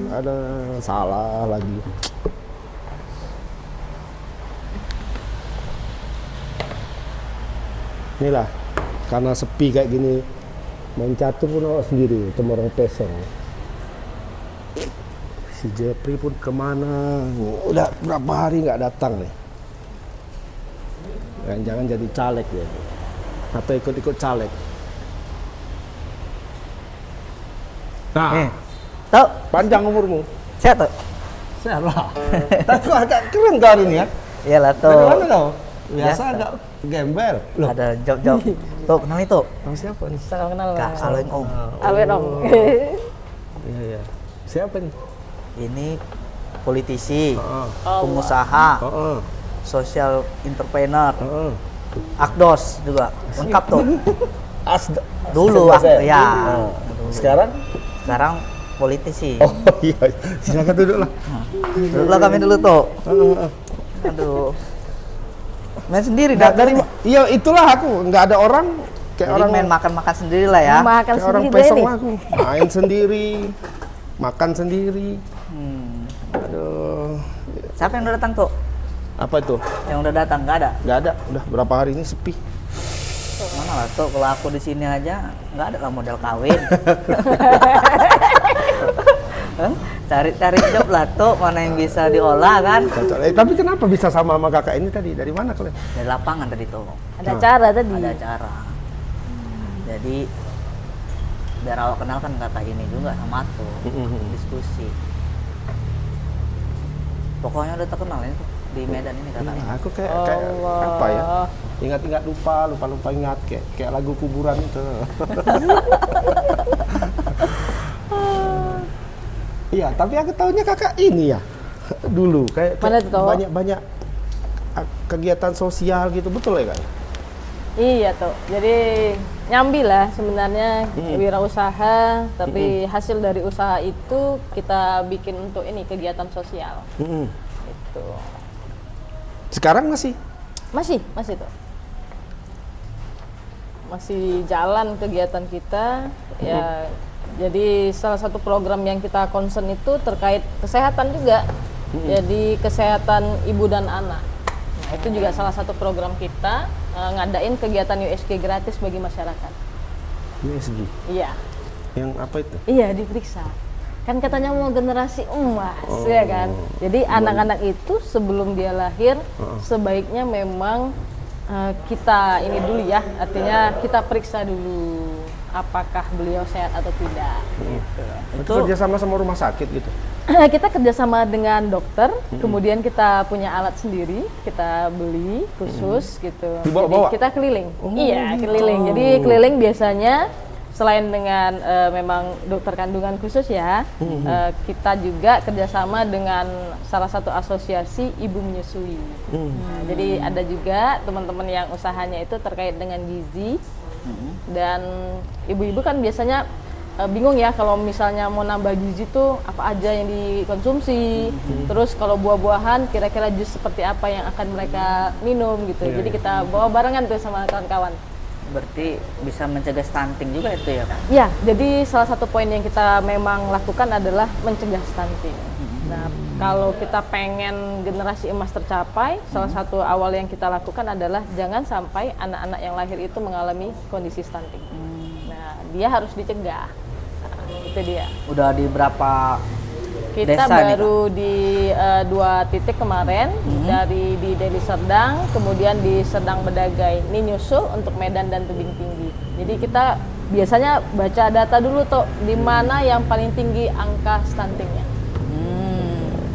Ada salah lagi. Inilah, karena sepi kayak gini, main catur pun awak sendiri, temu orang pesong. Si Jepri pun kemana? Udah berapa hari nggak datang nih. Jangan jadi caleg ya, atau ikut-ikut caleg. Nah, Tok, panjang umurmu. sehat Tok? Sehat lah. Tapi agak keren kau hari ini ya. Iyalah Dari Tok. mana kau? Biasa Biasa. agak gembel. Loh, Ada job-job. Tok, kenal itu? kamu siapa nih? Salam kenal Kak, Mas. Aloin Om. Alwet Om. Iya, iya. Siapa nih? Ini politisi, Heeh. pengusaha, Heeh. social entrepreneur, Heeh. akdos juga. Lengkap Tok. Asda. Dulu Selesai. ya. Oh. Sekarang? Sekarang politisi. Oh iya, silakan duduk lah. Duduklah kami dulu Tok. Heeh. Aduh. Main sendiri Nggak dari, nih. iya itulah aku, nggak ada orang kayak Jadi orang main makan-makan sendiri lah ya. Makan kayak orang sendiri pesong nih. aku, main sendiri, makan sendiri. Hmm. Aduh, Siapa yang udah datang Tok? apa itu? Yang udah datang nggak ada? Nggak ada, udah berapa hari ini sepi. Mana lah Tok, kalau aku di sini aja nggak ada lah model kawin. Cari-cari job lah Tok, mana yang bisa diolah kan? Tapi kenapa bisa sama kakak ini tadi? Dari mana kalian? Dari lapangan tadi Tok. Ada acara tadi. Ada acara. Jadi biar awak kenal kan kakak ini juga sama tuh diskusi. Pokoknya udah terkenal ini tuh di Medan ini kakaknya. Nah, aku kayak apa ya? Ingat-ingat lupa ingat kayak lagu kuburan itu. Iya, tapi aku tahunya kakak ini ya. Dulu kayak Mana tuh, Toh? banyak kegiatan sosial gitu, betul ya kan? Iya tuh. Jadi nyambi lah sebenarnya wirausaha, tapi hasil dari usaha itu kita bikin untuk ini kegiatan sosial. Itu. Sekarang masih? Masih tuh. Masih jalan kegiatan kita ya. Jadi salah satu program yang kita concern itu terkait kesehatan juga. Jadi kesehatan ibu dan anak. Nah, itu juga salah satu program kita ngadain kegiatan USG gratis bagi masyarakat. USG. Iya. Yang apa itu? Iya, diperiksa. Kan katanya mau generasi emas, ya kan? Jadi anak-anak itu sebelum dia lahir sebaiknya memang kita ini dulu ya, artinya kita periksa dulu apakah beliau sehat atau tidak. Gitu. Itu kerjasama sama rumah sakit gitu? Kita kerjasama dengan dokter, kemudian kita punya alat sendiri, kita beli khusus gitu. Dibawa-bawa? Jadi kita keliling. Iya, keliling. Jadi keliling biasanya selain dengan memang dokter kandungan khusus ya, kita juga kerjasama dengan salah satu asosiasi ibu menyusui. Nah, jadi ada juga teman-teman yang usahanya itu terkait dengan gizi. Dan ibu-ibu kan biasanya bingung ya kalau misalnya mau nambah gizi tuh apa aja yang dikonsumsi, terus kalau buah-buahan kira-kira jus seperti apa yang akan mereka minum gitu. Jadi kita bawa barengan tuh sama kawan-kawan. Berarti bisa mencegah stunting juga itu ya Pak? Ya, jadi salah satu poin yang kita memang lakukan adalah mencegah stunting. Nah, kalau kita pengen generasi emas tercapai, salah satu awal yang kita lakukan adalah jangan sampai anak-anak yang lahir itu mengalami kondisi stunting. Nah, dia harus dicegah. Nah, itu dia. Udah di berapa Kita desa nih, baru di 2 titik kemarin, dari di Deli Serdang, kemudian di Serdang Bedagai. Ini nyusul untuk Medan dan Tebing Tinggi. Jadi kita biasanya baca data dulu tuh, di mana yang paling tinggi angka stuntingnya.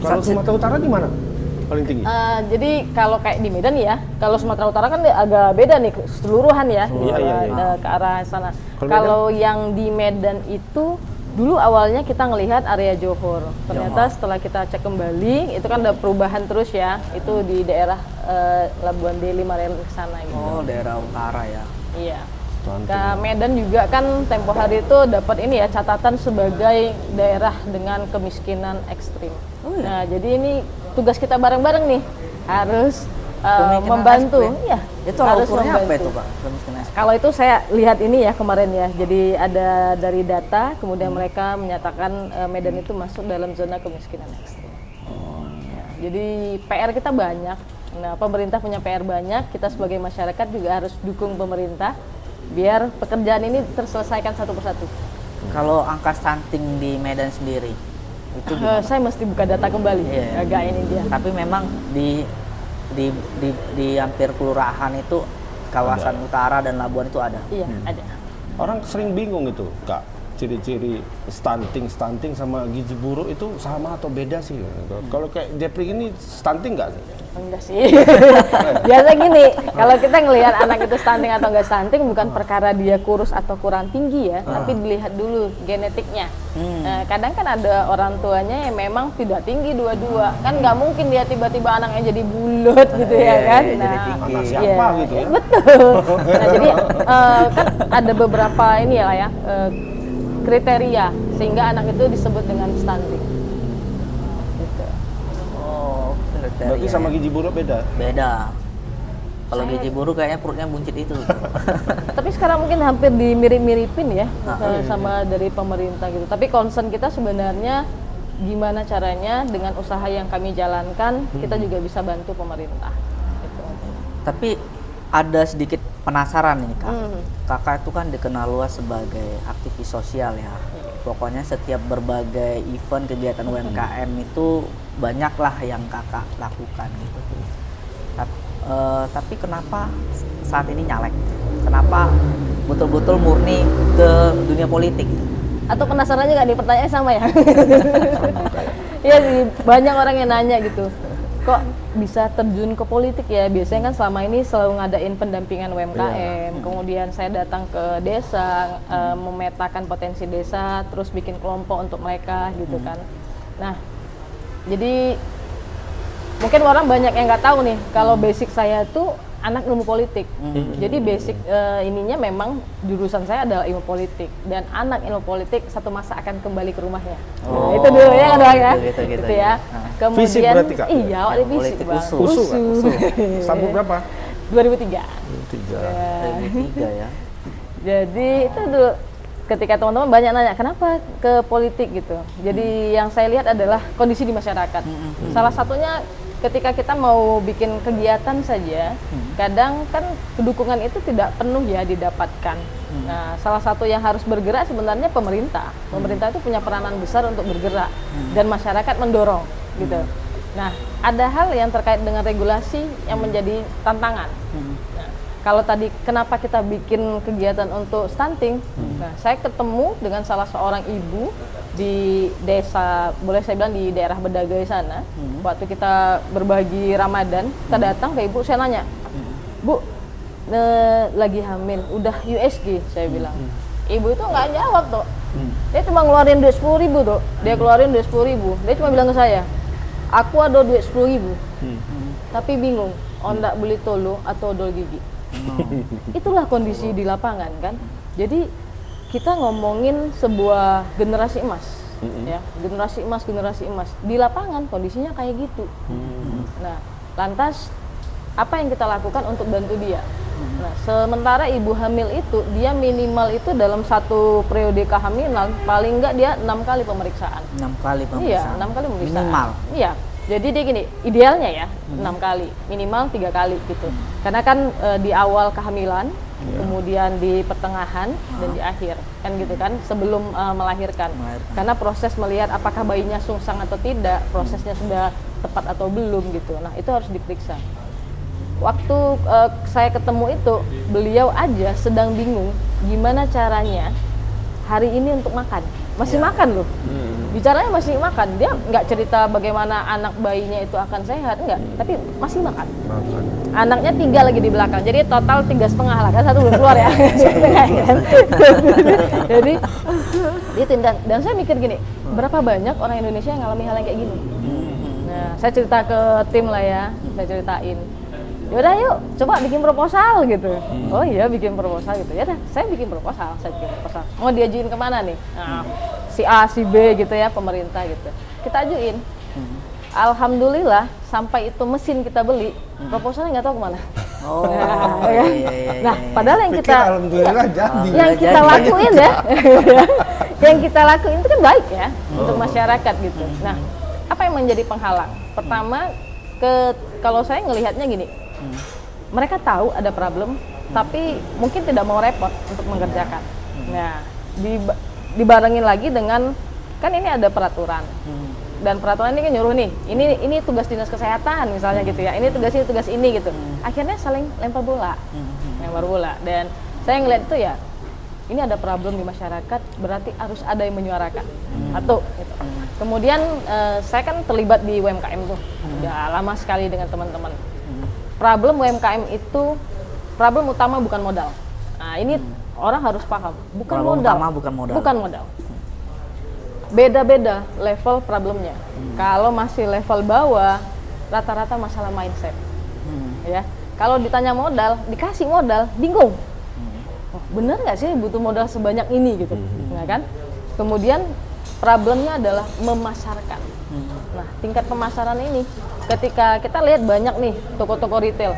Kalau Sumatera Utara di mana paling tinggi? Jadi kalau kayak di Medan ya, kalau Sumatera Utara kan dia agak beda nih keseluruhan ya, Iya. ke arah sana. Kalau Kalau yang di Medan itu dulu awalnya kita ngelihat area Johor, ternyata setelah kita cek kembali itu kan ada perubahan terus ya, itu di daerah Labuan Deli, Marel ke sana gitu. Oh, daerah utara ya. Iya. Ke Medan juga kan tempo hari itu dapat ini ya catatan sebagai daerah dengan kemiskinan ekstrim. Nah, jadi ini tugas kita bareng-bareng nih, harus Kemiskinan membantu. ekstrim. Ya, Itu harus ukurnya apa membantu. itu Pak? Kemiskinan ekstrim. Kalau itu saya lihat ini ya kemarin ya, jadi ada dari data, kemudian mereka menyatakan Medan itu masuk dalam zona kemiskinan ekstrim. Ya, jadi PR kita banyak. Nah, pemerintah punya PR banyak, kita sebagai masyarakat juga harus dukung pemerintah biar pekerjaan ini terselesaikan satu persatu. Kalau angka stunting di Medan sendiri itu Saya mesti buka data kembali, Iya. agak ini dia. tapi memang di hampir kelurahan itu kawasan utara dan Labuan itu ada. Iya, ada. Orang sering bingung itu, Kak. Ciri-ciri stunting sama gizi buruk itu sama atau beda sih? Kalau kayak Jepri ini stunting nggak sih? Enggak sih. Biasa gini, kalau kita ngelihat anak itu stunting atau enggak stunting bukan perkara dia kurus atau kurang tinggi ya, tapi dilihat dulu genetiknya. Nah, kadang kan ada orang tuanya yang memang tidak tinggi dua-dua, kan nggak mungkin dia tiba-tiba anaknya jadi bulat gitu ya kan. Jadi Nah, tinggi. Anak siapa gitu ya? betul. Nah, jadi kan ada beberapa ini ya kriteria sehingga anak itu disebut dengan stunting. Gitu. Oh, kriteria. Berarti sama gizi buruk beda? Beda. Kalau gizi buruk kayaknya perutnya buncit itu. Tapi sekarang mungkin hampir dimirip-miripin ya sama dari pemerintah gitu. Tapi concern kita sebenarnya gimana caranya dengan usaha yang kami jalankan kita juga bisa bantu pemerintah. Gitu. Tapi ada sedikit penasaran nih Kak. Hmm. Kakak itu kan dikenal luas sebagai aktivis sosial ya. Pokoknya setiap berbagai event kegiatan UMKM itu banyaklah yang Kakak lakukan gitu. Tapi kenapa saat ini nyalek? Kenapa betul-betul murni ke dunia politik? Atau penasaran juga nih pertanyaannya sama ya? Iya sih, banyak orang yang nanya gitu. Kok bisa terjun ke politik ya? Biasanya kan selama ini selalu ngadain pendampingan UMKM, kemudian saya datang ke desa, memetakan potensi desa, terus bikin kelompok untuk mereka gitu kan. Nah, jadi mungkin orang banyak yang nggak tahu nih, kalau basic saya tuh anak ilmu politik. Jadi basic ininya memang jurusan saya adalah ilmu politik, dan anak ilmu politik satu masa akan kembali ke rumahnya. Nah, itu dulu ya kan ya. Gitu ya. Nah. Kemudian Fisik berarti, Kak? iya, waktu fisik Politik Bang. usul. Usul, Kak? Usul. Sambung berapa? 2003. 3. Tiga ya. Jadi itu dulu ketika teman-teman banyak nanya kenapa ke politik gitu. Jadi yang saya lihat adalah kondisi di masyarakat. Salah satunya ketika kita mau bikin kegiatan saja, kadang kan kedukungan itu tidak penuh ya didapatkan. Nah, salah satu yang harus bergerak sebenarnya pemerintah. Pemerintah itu punya peranan besar untuk bergerak dan masyarakat mendorong gitu. Nah, ada hal yang terkait dengan regulasi yang menjadi tantangan. Nah, kalau tadi kenapa kita bikin kegiatan untuk stunting? Nah, saya ketemu dengan salah seorang ibu di desa, boleh saya bilang di daerah Bedagai sana. Waktu kita berbagi Ramadan, kita datang ke ibu, saya nanya, Bu, lagi hamil, udah USG, saya bilang. Ibu itu nggak jawab tuh. Dia cuma ngeluarin duit 10.000 tuh. Dia keluarin duit 10.000. Dia cuma bilang ke saya, aku ada duit 10.000, tapi bingung, ondak beli tolu atau odol gigi. Itulah kondisi di lapangan kan. Jadi kita ngomongin sebuah generasi emas, ya, generasi emas di lapangan kondisinya kayak gitu. Nah, lantas apa yang kita lakukan untuk bantu dia? Nah, sementara ibu hamil itu dia minimal itu dalam satu periode kehamilan paling enggak dia 6 kali pemeriksaan. 6 kali pemeriksaan. Iya, 6 kali pemeriksaan. Minimal. Iya. Jadi dia gini, idealnya ya 6 kali, minimal 3 kali gitu. Karena kan di awal kehamilan, kemudian di pertengahan dan di akhir, kan gitu kan, sebelum melahirkan. Karena proses melihat apakah bayinya sungsang atau tidak, prosesnya sudah tepat atau belum gitu. Nah, itu harus diperiksa. Waktu saya ketemu itu, beliau aja sedang bingung gimana caranya hari ini untuk makan. Masih makan loh. Bicaranya masih makan. Dia nggak cerita bagaimana anak bayinya itu akan sehat, enggak. Tapi masih makan. Anaknya 3 lagi di belakang. Jadi total 3,5 lah kan, 1 belum keluar ya. Jadi dia tindak. Dan saya mikir gini, berapa banyak orang Indonesia yang ngalami hal yang kayak gini. Nah, saya cerita ke tim lah ya. Saya ceritain. Yaudah yuk, coba bikin proposal gitu. Oh iya, bikin proposal gitu. Yaudah, saya bikin proposal. Mau diajuin kemana nih? Nah, si A, si B gitu ya, pemerintah gitu. Kita ajuin. alhamdulillah sampai itu mesin kita beli, proposalnya nggak tahu kemana. Oh, Ya. Nah, padahal yang Pikir kita alhamdulillah jadi. yang kita jadi. lakuin ya, yang kita lakuin itu kan baik ya untuk masyarakat gitu. Nah, apa yang menjadi penghalang? Pertama, kalau saya ngelihatnya gini, mereka tahu ada problem, tapi mungkin tidak mau repot untuk mengerjakan. Nah, dibarengin lagi dengan kan ini ada peraturan. Dan peraturan ini kan nyuruh nih, ini tugas dinas kesehatan misalnya gitu ya, ini tugas ini gitu. Akhirnya saling lempar bola, Dan saya ngeliat itu ya, ini ada problem di masyarakat, berarti harus ada yang menyuarakan. Atau gitu. Kemudian saya kan terlibat di UMKM tuh, udah lama sekali dengan teman-teman. Problem UMKM itu, problem utama bukan modal. Nah ini orang harus paham, bukan Problem modal. utama bukan modal. Beda-beda level problemnya. Kalau masih level bawah, rata-rata masalah mindset. Ya, kalau ditanya modal, dikasih modal, bingung. Oh, bener nggak sih butuh modal sebanyak ini gitu, ya kan? Kemudian problemnya adalah memasarkan. Nah, tingkat pemasaran ini, ketika kita lihat banyak nih toko-toko retail,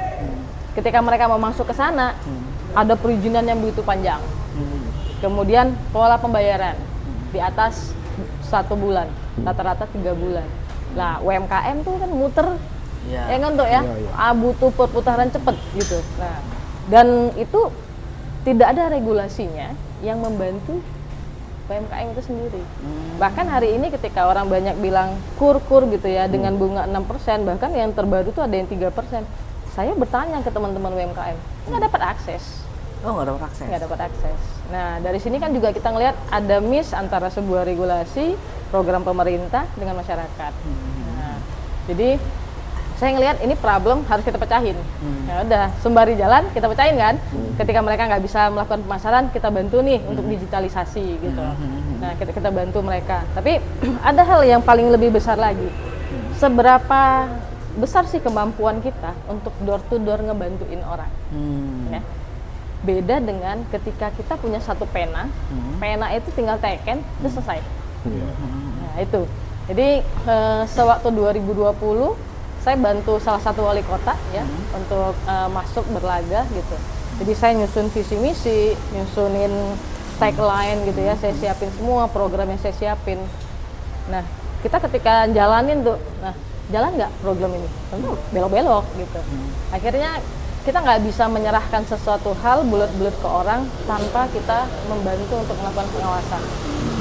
ketika mereka mau masuk ke sana, ada perizinan yang begitu panjang. Kemudian pola pembayaran di atas 1 bulan, rata-rata 3 bulan. Lah UMKM tuh kan muter, ya kan tuh ya, butuh perputaran cepet gitu. Nah, dan itu tidak ada regulasinya yang membantu UMKM itu sendiri. Bahkan hari ini ketika orang banyak bilang kur gitu ya dengan bunga 6%, bahkan yang terbaru tuh ada yang 3%. Saya bertanya ke teman-teman UMKM, nggak dapat akses. Oh, nggak dapat akses. Nggak dapat akses. Nah, dari sini kan juga kita ngelihat ada miss antara sebuah regulasi, program pemerintah dengan masyarakat. Nah, jadi saya ngelihat ini problem harus kita pecahin. Ya udah, sembari jalan kita pecahin kan. Ketika mereka nggak bisa melakukan pemasaran, kita bantu nih untuk digitalisasi gitu. Nah, kita bantu mereka. Tapi ada hal yang paling lebih besar lagi. Seberapa besar sih kemampuan kita untuk door to door ngebantuin orang? Ya. Beda dengan ketika kita punya satu pena, pena itu tinggal teken, itu selesai. Nah itu, jadi sewaktu 2020 saya bantu salah satu wali kota ya untuk masuk berlaga gitu. Jadi saya nyusun visi misi, nyusunin tagline gitu ya, saya siapin semua program yang saya siapin. Nah kita ketika jalanin tuh, nah jalan nggak program ini? Tentu belok-belok gitu. Akhirnya kita nggak bisa menyerahkan sesuatu hal bulat-bulat ke orang tanpa kita membantu untuk melakukan pengawasan.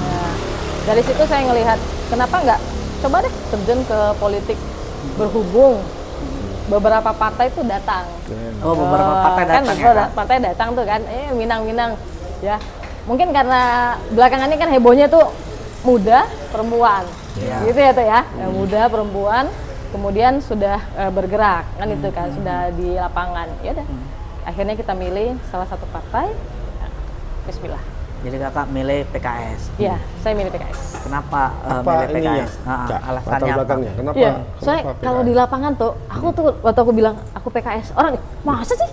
Nah, dari situ saya ngelihat kenapa nggak coba deh terjun ke politik, berhubung beberapa partai itu datang. Oh, beberapa partai kan datang beberapa partai datang tuh kan, Minang ya. Mungkin karena belakangan ini kan hebohnya tuh muda perempuan, gitu ya tuh ya, muda perempuan. Kemudian sudah bergerak kan itu kan sudah di lapangan. Ya udah. Akhirnya kita milih salah satu partai. Nah, bismillah. Jadi kakak milih PKS. Iya, saya milih PKS. Kenapa Apa milih ininya? PKS? Kak, Alasannya latar apa? belakangnya. Kenapa? Iya, kenapa soalnya PKS? kalau di lapangan tuh, aku tuh waktu aku bilang aku PKS, orang masa sih?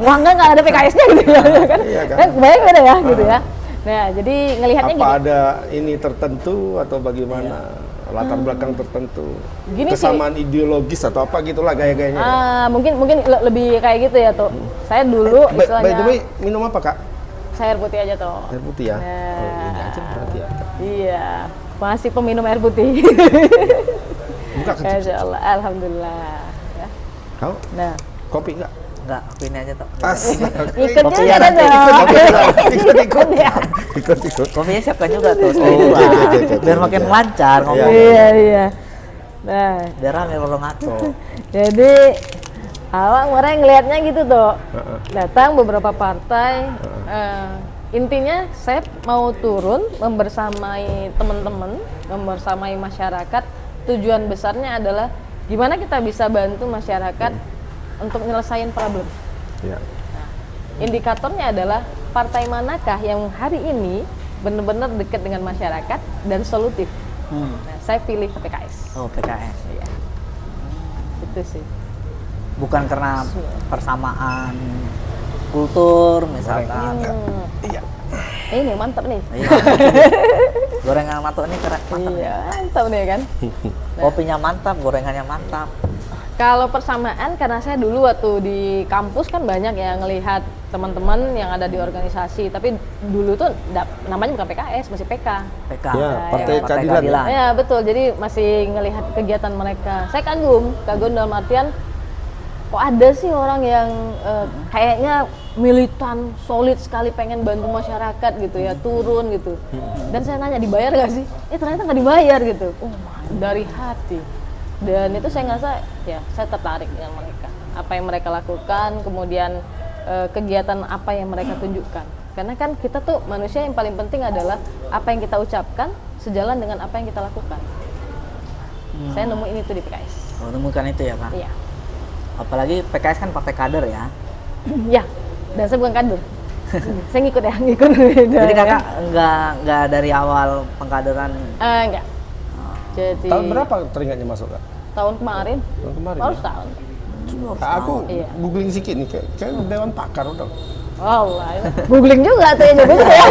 Wah nggak ada PKS-nya gitu ya kan? Iya kan? Kebayang beda ya gitu ya. Nah, jadi ngelihatnya apa gini. ada ini tertentu atau bagaimana? Latar belakang tertentu, Gini sih. kesamaan ideologis atau apa gitulah gaya-gayanya. Mungkin lebih kayak gitu ya tuh. Saya dulu By the istilahnya way, minum apa kak? saya air putih aja tuh. Air putih ya? Nah. Oh, ini aja berarti ya. Iya, masih peminum air putih. Buka kecil. Masya Allah, alhamdulillah. Ya. Kau Nah, kopi enggak? Enggak, ini aja tuh. ikut Kopi juga ya, kan nanti dong. ikut. Ya. Ikut. Kopinya siapkan juga tuh. Oh, oke. Biar makin lancar ngomong. Iya. Nah, Biar rame kalau ngaco. jadi awal orang ngelihatnya gitu tuh. Datang beberapa partai. Intinya saya mau turun membersamai teman-teman, membersamai masyarakat. Tujuan besarnya adalah gimana kita bisa bantu masyarakat untuk nyelesain problem. Ya. Nah, indikatornya adalah partai manakah yang hari ini benar-benar dekat dengan masyarakat dan solutif. Nah, saya pilih PKS. Oh, PKS. Iya. Itu sih. Bukan karena persamaan kultur misalkan. Iya. Ini mantap nih. Iya. Gorengan mantap nih mantap. Iya, mantap nih kan. Kopinya mantap, gorengannya mantap. Kalau persamaan, karena saya dulu waktu di kampus kan banyak ya ngelihat teman-teman yang ada di organisasi, tapi dulu tuh namanya bukan PKS, masih PK. PK. Ya, Nah, Partai ya, Keadilan. Keadilan. Ya betul, jadi masih ngelihat kegiatan mereka. Saya kagum dalam artian kok ada sih orang yang kayaknya militan, solid sekali pengen bantu masyarakat gitu ya, turun gitu. Dan saya nanya dibayar nggak sih? Ternyata nggak dibayar gitu. Oh, dari hati. Dan itu saya ngerasa ya saya tertarik dengan mereka. Apa yang mereka lakukan, kemudian kegiatan apa yang mereka tunjukkan. Karena kan kita tuh manusia yang paling penting adalah apa yang kita ucapkan sejalan dengan apa yang kita lakukan. Saya nemuin itu di PKS. Oh, nemukan itu ya, Pak. Iya. Apalagi PKS kan partai kader ya. Ya, dan saya bukan kader. Saya ngikut ya, ngikut. Jadi kakak nggak dari awal pengkaderan. Enggak. Jadi Tahun berapa teringatnya masuk, Kak? tahun kemarin. Tahun kemarin. Baru Ya? setahun. Aku Iya. googling sedikit nih, kayak dewan pakar udah. Oh, googling juga tuh ya nyebutnya ya.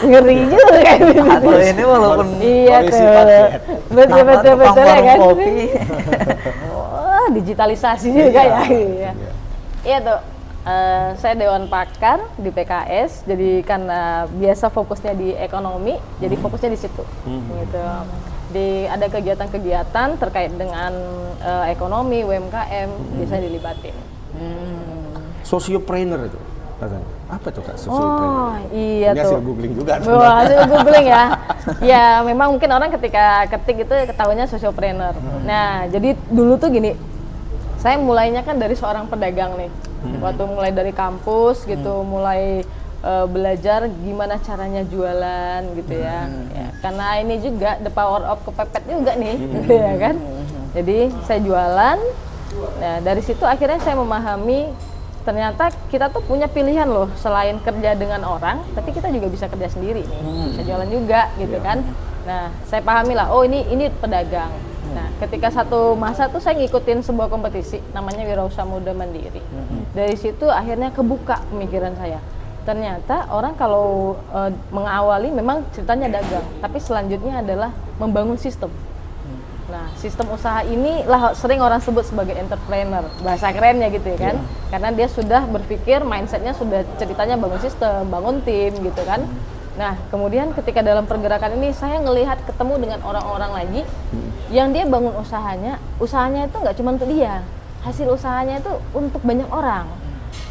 Ngeri juga kan. Atau ini walaupun Iya polisi tuh. paket. Betul tukang ya warung kan. kopi. Wah, digitalisasi juga ya. Iya. Iya tuh. Saya Dewan Pakar di PKS, jadi karena biasa fokusnya di ekonomi, jadi fokusnya di situ, gitu. Ada kegiatan-kegiatan terkait dengan ekonomi, UMKM, biasanya dilibatin. Sociopreneur itu katanya. Apa itu, Kak, sociopreneur? Oh iya Ini tuh. hasil googling juga. Wah, hasil googling ya. Ya memang mungkin orang ketika ketik itu ketahuinya sociopreneur. Nah jadi dulu tuh gini, saya mulainya kan dari seorang pedagang nih. Waktu mulai dari kampus gitu, mulai belajar gimana caranya jualan gitu ya. Ya. Karena ini juga the power of kepepet juga nih, gitu ya kan. Jadi saya jualan. Nah dari situ akhirnya saya memahami ternyata kita tuh punya pilihan loh, selain kerja dengan orang, tapi kita juga bisa kerja sendiri nih, bisa jualan juga gitu kan. Nah saya pahami lah, oh ini pedagang. Nah ketika satu masa tuh saya ngikutin sebuah kompetisi namanya Wirausaha Muda Mandiri. Dari situ akhirnya kebuka pemikiran saya. Ternyata orang kalau mengawali memang ceritanya dagang, tapi selanjutnya adalah membangun sistem. Nah, sistem usaha ini lah sering orang sebut sebagai entrepreneur, bahasa kerennya gitu ya kan. Karena dia sudah berpikir, mindsetnya sudah ceritanya bangun sistem, bangun tim gitu kan. Nah, kemudian ketika dalam pergerakan ini saya ngelihat ketemu dengan orang-orang lagi yang dia bangun usahanya itu nggak cuma untuk dia, hasil usahanya itu untuk banyak orang.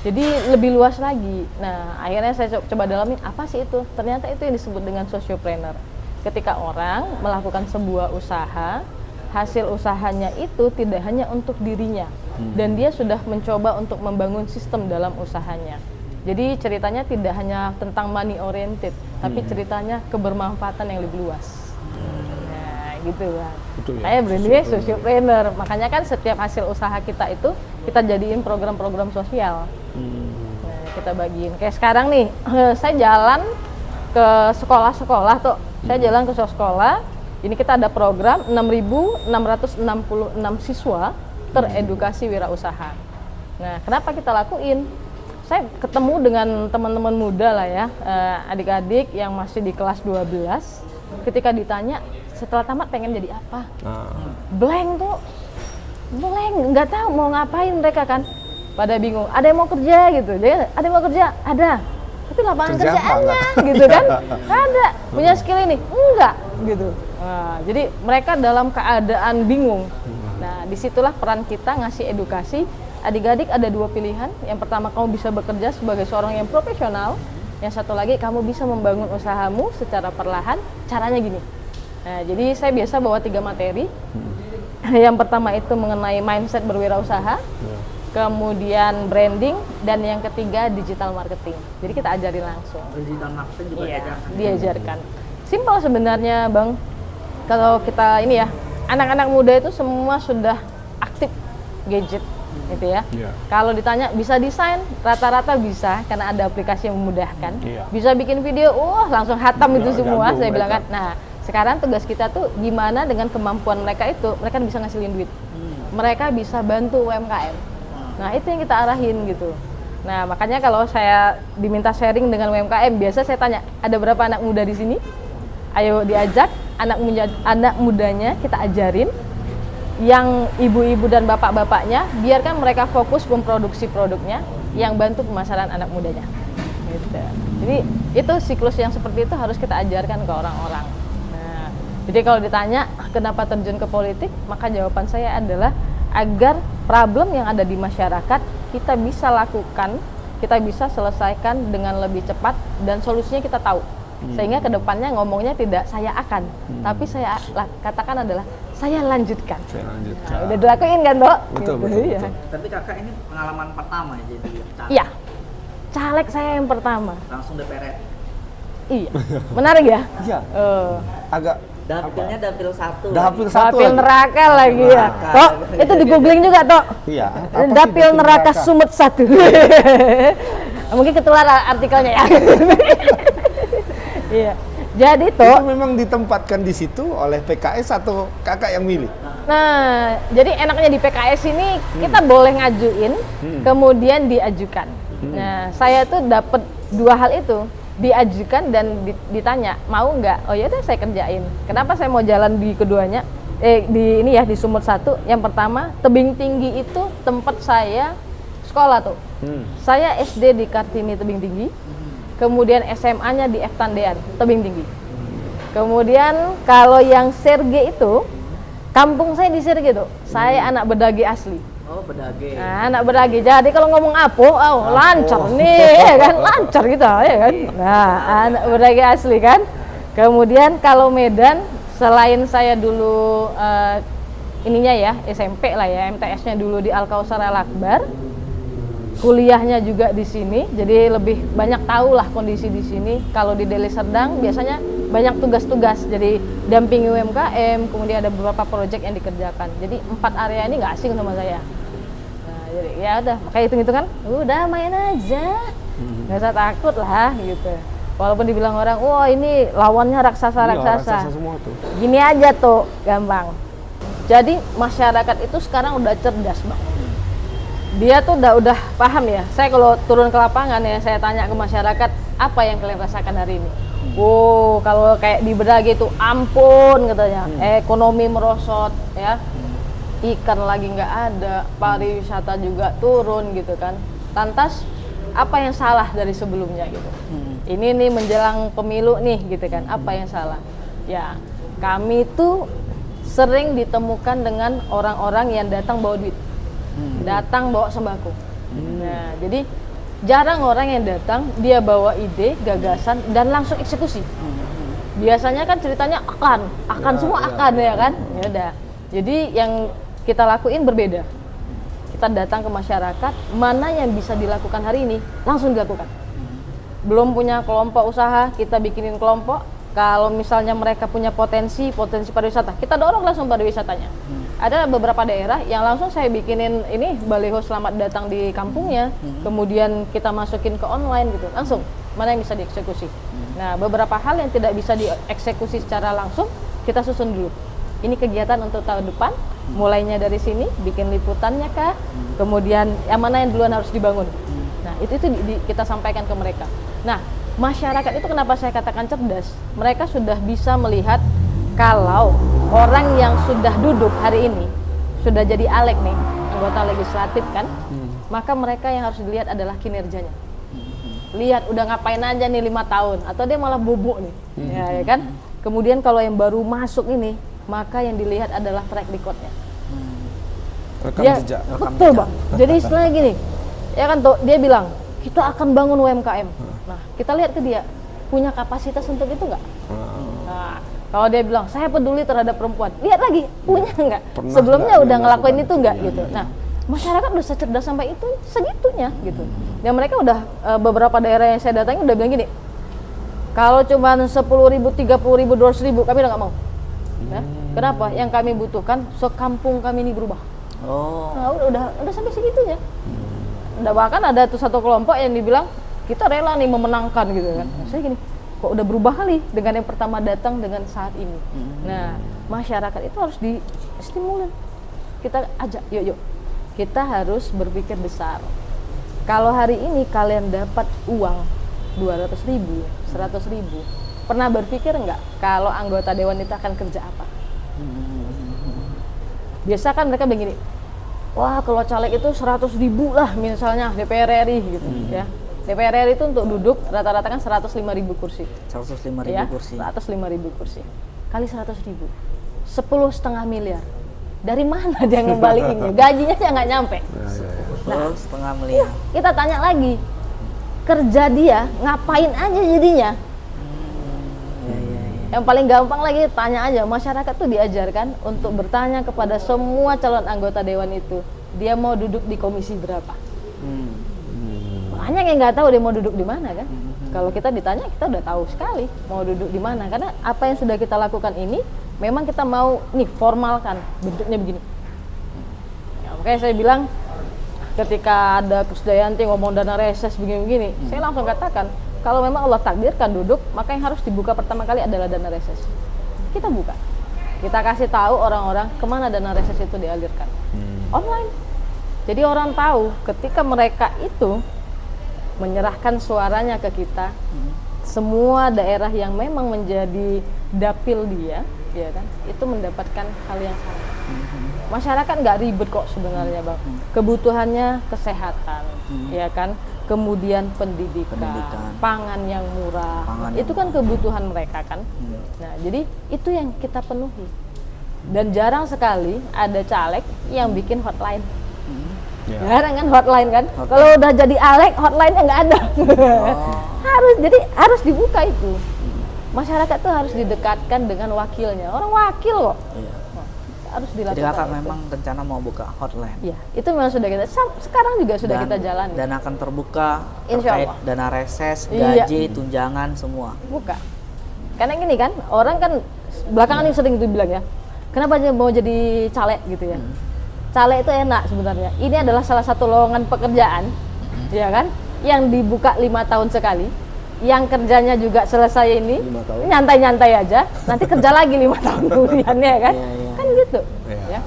Jadi lebih luas lagi. Nah, akhirnya saya coba dalamin apa sih itu. Ternyata itu yang disebut dengan sociopreneur. Ketika orang melakukan sebuah usaha, hasil usahanya itu tidak hanya untuk dirinya, dan dia sudah mencoba untuk membangun sistem dalam usahanya. Jadi ceritanya tidak hanya tentang money oriented, tapi ceritanya kebermanfaatan yang lebih luas. Nah, gitu kan. Kayak brandingnya sociopreneur. Makanya kan setiap hasil usaha kita itu kita jadiin program-program sosial. Nah, kita bagiin. Kayak sekarang nih, saya jalan ke sekolah-sekolah tuh. Saya jalan ke sekolah. Ini kita ada program 6.666 siswa teredukasi wirausaha. Nah, kenapa kita lakuin? Saya ketemu dengan teman-teman muda lah ya, adik-adik yang masih di kelas 12. Ketika ditanya, setelah tamat pengen jadi apa? Blank tuh, nggak tahu mau ngapain mereka kan. Pada bingung, ada yang mau kerja gitu, ada yang mau kerja, ada. Tapi lapangan kerjaannya gitu kan, ada. Punya skill ini, enggak gitu. Nah, jadi mereka dalam keadaan bingung. Nah, disitulah peran kita ngasih edukasi. Adik-adik ada dua pilihan. Yang pertama, kamu bisa bekerja sebagai seorang yang profesional. Yang satu lagi, kamu bisa membangun usahamu secara perlahan. Caranya gini. Nah, jadi saya biasa bawa 3 materi. Yang pertama itu mengenai mindset berwirausaha. Kemudian branding, dan yang ketiga digital marketing. Jadi kita ajarin langsung. Digital marketing juga diajarkan. Simpel sebenarnya, Bang. Kalau kita ini ya, anak-anak muda itu semua sudah aktif gadget, gitu ya. Kalau ditanya bisa desain, rata-rata bisa karena ada aplikasi yang memudahkan. Bisa bikin video, langsung hatam itu semua. Saya bilang kan. Nah, sekarang tugas kita tuh gimana dengan kemampuan mereka itu, mereka bisa ngasilin duit. Mereka bisa bantu UMKM. Nah, itu yang kita arahin gitu. Nah, makanya kalau saya diminta sharing dengan UMKM, biasa saya tanya, ada berapa anak muda di sini? Ayo diajak anak mudanya kita ajarin, yang ibu-ibu dan bapak-bapaknya biarkan mereka fokus memproduksi produknya, yang bantu pemasaran anak mudanya. Gitu. Jadi itu siklus yang seperti itu harus kita ajarkan ke orang-orang. Nah, jadi kalau ditanya kenapa terjun ke politik, maka jawaban saya adalah agar problem yang ada di masyarakat kita bisa lakukan, kita bisa selesaikan dengan lebih cepat dan solusinya kita tahu. Sehingga kedepannya ngomongnya tidak saya akan, tapi saya katakan adalah saya lanjutkan. Nah, udah dilakuin kan, Dok? Betul, gitu, betul, ya. betul. Tapi kakak ini pengalaman pertama ya jadi caleg. Iya, caleg saya yang pertama. Langsung DPR RI. Iya, menarik ya? Iya. Agak Dapilnya dapil 1. dapil satu Dapil lagi. neraka lagi ya. Neraka. Tok, itu di googling juga, Tok. Iya. apa sih Dapil neraka Sumet 1. Mungkin ketular artikelnya ya. Iya. Jadi, Itu Tok, memang ditempatkan di situ oleh PKS atau kakak yang milih? nah, jadi enaknya di PKS ini kita boleh ngajuin, kemudian diajukan. Nah, saya tuh dapat dua hal itu, diajukan dan ditanya mau nggak. Oh ya udah saya kerjain. Kenapa saya mau jalan di keduanya? Di ini ya di Sumut 1. Yang pertama, Tebing Tinggi itu tempat saya sekolah tuh. Saya SD di Kartini Tebing Tinggi, kemudian SMA-nya di Eftandean Tebing Tinggi. Kemudian kalau yang Serge itu, kampung saya di Serge tuh. Saya anak Bedage asli. Oh, Bedage. Nah, anak Bedage. Jadi kalau ngomong Apo, lancar nih, ya kan? Lancar kita, ya kan? Nah, anak Bedage asli kan. Kemudian kalau Medan, selain saya dulu ininya ya, SMP lah ya, MTS-nya dulu di Al Kausar Al Akbar. Kuliahnya juga di sini, jadi lebih banyak tahu lah kondisi di sini. Kalau di Deli Serdang biasanya banyak tugas-tugas, jadi dampingi UMKM, kemudian ada beberapa proyek yang dikerjakan. Jadi 4 area ini nggak asing sama saya. Nah, jadi ya udah, makanya hitung-hitungan, udah main aja, nggak usah takut lah gitu. Walaupun dibilang orang, wah ini lawannya raksasa-raksasa. Semua tuh. Gini aja tuh, gampang. Jadi masyarakat itu sekarang udah cerdas, Bang. Dia tuh udah paham ya. Saya kalau turun ke lapangan ya, saya tanya ke masyarakat, apa yang kalian rasakan hari ini? Wow, kalau kayak di Bedage itu ampun katanya, ekonomi merosot ya, ikan lagi nggak ada, pariwisata juga turun gitu kan. Lantas apa yang salah dari sebelumnya gitu? Ini nih menjelang pemilu nih gitu kan, apa yang salah? Ya, kami tuh sering ditemukan dengan orang-orang yang datang bawa duit. Datang bawa sembako. Nah, jadi jarang orang yang datang dia bawa ide, gagasan dan langsung eksekusi. Biasanya kan ceritanya akan semua akan ya kan? Ya udah. Jadi yang kita lakuin berbeda. Kita datang ke masyarakat, mana yang bisa dilakukan hari ini, langsung dilakukan. Belum punya kelompok usaha, kita bikinin kelompok. Kalau misalnya mereka punya potensi pariwisata, kita dorong langsung pariwisatanya. Ada beberapa daerah yang langsung saya bikinin ini baliho selamat datang di kampungnya, kemudian kita masukin ke online gitu, langsung mana yang bisa dieksekusi. Nah, beberapa hal yang tidak bisa dieksekusi secara langsung kita susun dulu. Ini kegiatan untuk tahun depan, mulainya dari sini, bikin liputannya kah, kemudian yang mana yang duluan harus dibangun. Nah, itu kita sampaikan ke mereka. Nah, masyarakat itu kenapa saya katakan cerdas? Mereka sudah bisa melihat kalau orang yang sudah duduk hari ini, sudah jadi ALEG nih, anggota legislatif kan, maka mereka yang harus dilihat adalah kinerjanya. Lihat udah ngapain aja nih 5 tahun, atau dia malah bubuk nih, ya kan? Kemudian kalau yang baru masuk ini, maka yang dilihat adalah track record-nya. Rekam jejak. Betul Bang, jadi istilahnya gini, ya kan tuh, dia bilang, kita akan bangun UMKM. Nah, kita lihat ke dia, punya kapasitas untuk itu nggak? Nah, kalau dia bilang, saya peduli terhadap perempuan, lihat lagi, punya nggak? Sebelumnya udah ngelakuin itu nggak gitu. Nah, masyarakat udah cerdas sampai itu, segitunya gitu. Dan mereka udah, beberapa daerah yang saya datangi udah bilang gini, kalau cuma 10.000, 30.000, 200.000, kami udah nggak mau. Ya, kenapa? Yang kami butuhkan, sekampung kami ini berubah. Nah, udah sampai segitunya. Udah bahkan ada tuh satu kelompok yang dibilang, kita rela nih memenangkan gitu kan. Saya gini, kok udah berubah kali dengan yang pertama datang dengan saat ini. Nah, masyarakat itu harus distimulin. Kita ajak, yuk. Kita harus berpikir besar. Kalau hari ini kalian dapat uang 200.000, 100.000, pernah berpikir nggak kalau anggota dewan itu akan kerja apa? Biasa kan mereka begini, wah kalau caleg itu 100.000 lah misalnya DPR RI gitu ya. DPR RI itu untuk duduk rata-rata kan 105.000 kursi. 105.000 Ya, kursi. 105.000 kursi. Kali 100.000. 10,5 miliar. Dari mana dia ngembaliinnya? Gajinya aja nggak nyampe. Nah, setengah miliar. Kita tanya lagi, kerja dia ngapain aja jadinya? Yang paling gampang lagi tanya aja, masyarakat tuh diajarkan untuk bertanya kepada semua calon anggota dewan itu, dia mau duduk di komisi berapa? Banyak yang nggak tahu dia mau duduk di mana kan? Kalau kita ditanya, kita udah tahu sekali mau duduk di mana, karena apa yang sudah kita lakukan ini memang kita mau nih formalkan bentuknya begini. Ya, makanya saya bilang ketika ada Krisdayanti ngomong dana reses begini-begini, saya langsung katakan kalau memang Allah takdirkan duduk, maka yang harus dibuka pertama kali adalah dana reses. Kita buka, kita kasih tahu orang-orang kemana dana reses itu dialirkan, online. Jadi orang tahu ketika mereka itu menyerahkan suaranya ke kita, semua daerah yang memang menjadi dapil dia, ya kan, itu mendapatkan hal yang sama. Masyarakat nggak ribet kok sebenarnya, Bang. Kebutuhannya kesehatan, ya kan, kemudian pendidikan, pangan yang murah, itu kan kebutuhan mereka kan. Nah, jadi itu yang kita penuhi. Dan jarang sekali ada caleg yang bikin hotline. Jarang kan hotline kan. Kalau udah jadi alek, hotline-nya nggak ada. Harus dibuka itu. Masyarakat tuh harus didekatkan dengan wakilnya. Orang wakil kok. Harus dilakukan. Jadi kakak itu. memang rencana mau buka hotline. Ya, itu memang sudah kita sekarang juga sudah kita jalani. Dan akan terbuka Insya terkait Allah. dana reses, Iya. gaji, tunjangan semua. Buka. Karena gini kan, orang kan belakangan ini sering itu bilang ya, kenapa dia mau jadi caleg gitu ya? Caleg itu enak sebenarnya. Ini adalah salah satu lowongan pekerjaan, ya kan? Yang dibuka 5 tahun sekali. Yang kerjanya juga selesai ini, nyantai-nyantai aja. Nanti kerja lagi 5 tahun kemudiannya kan? Kan gitu. Ya.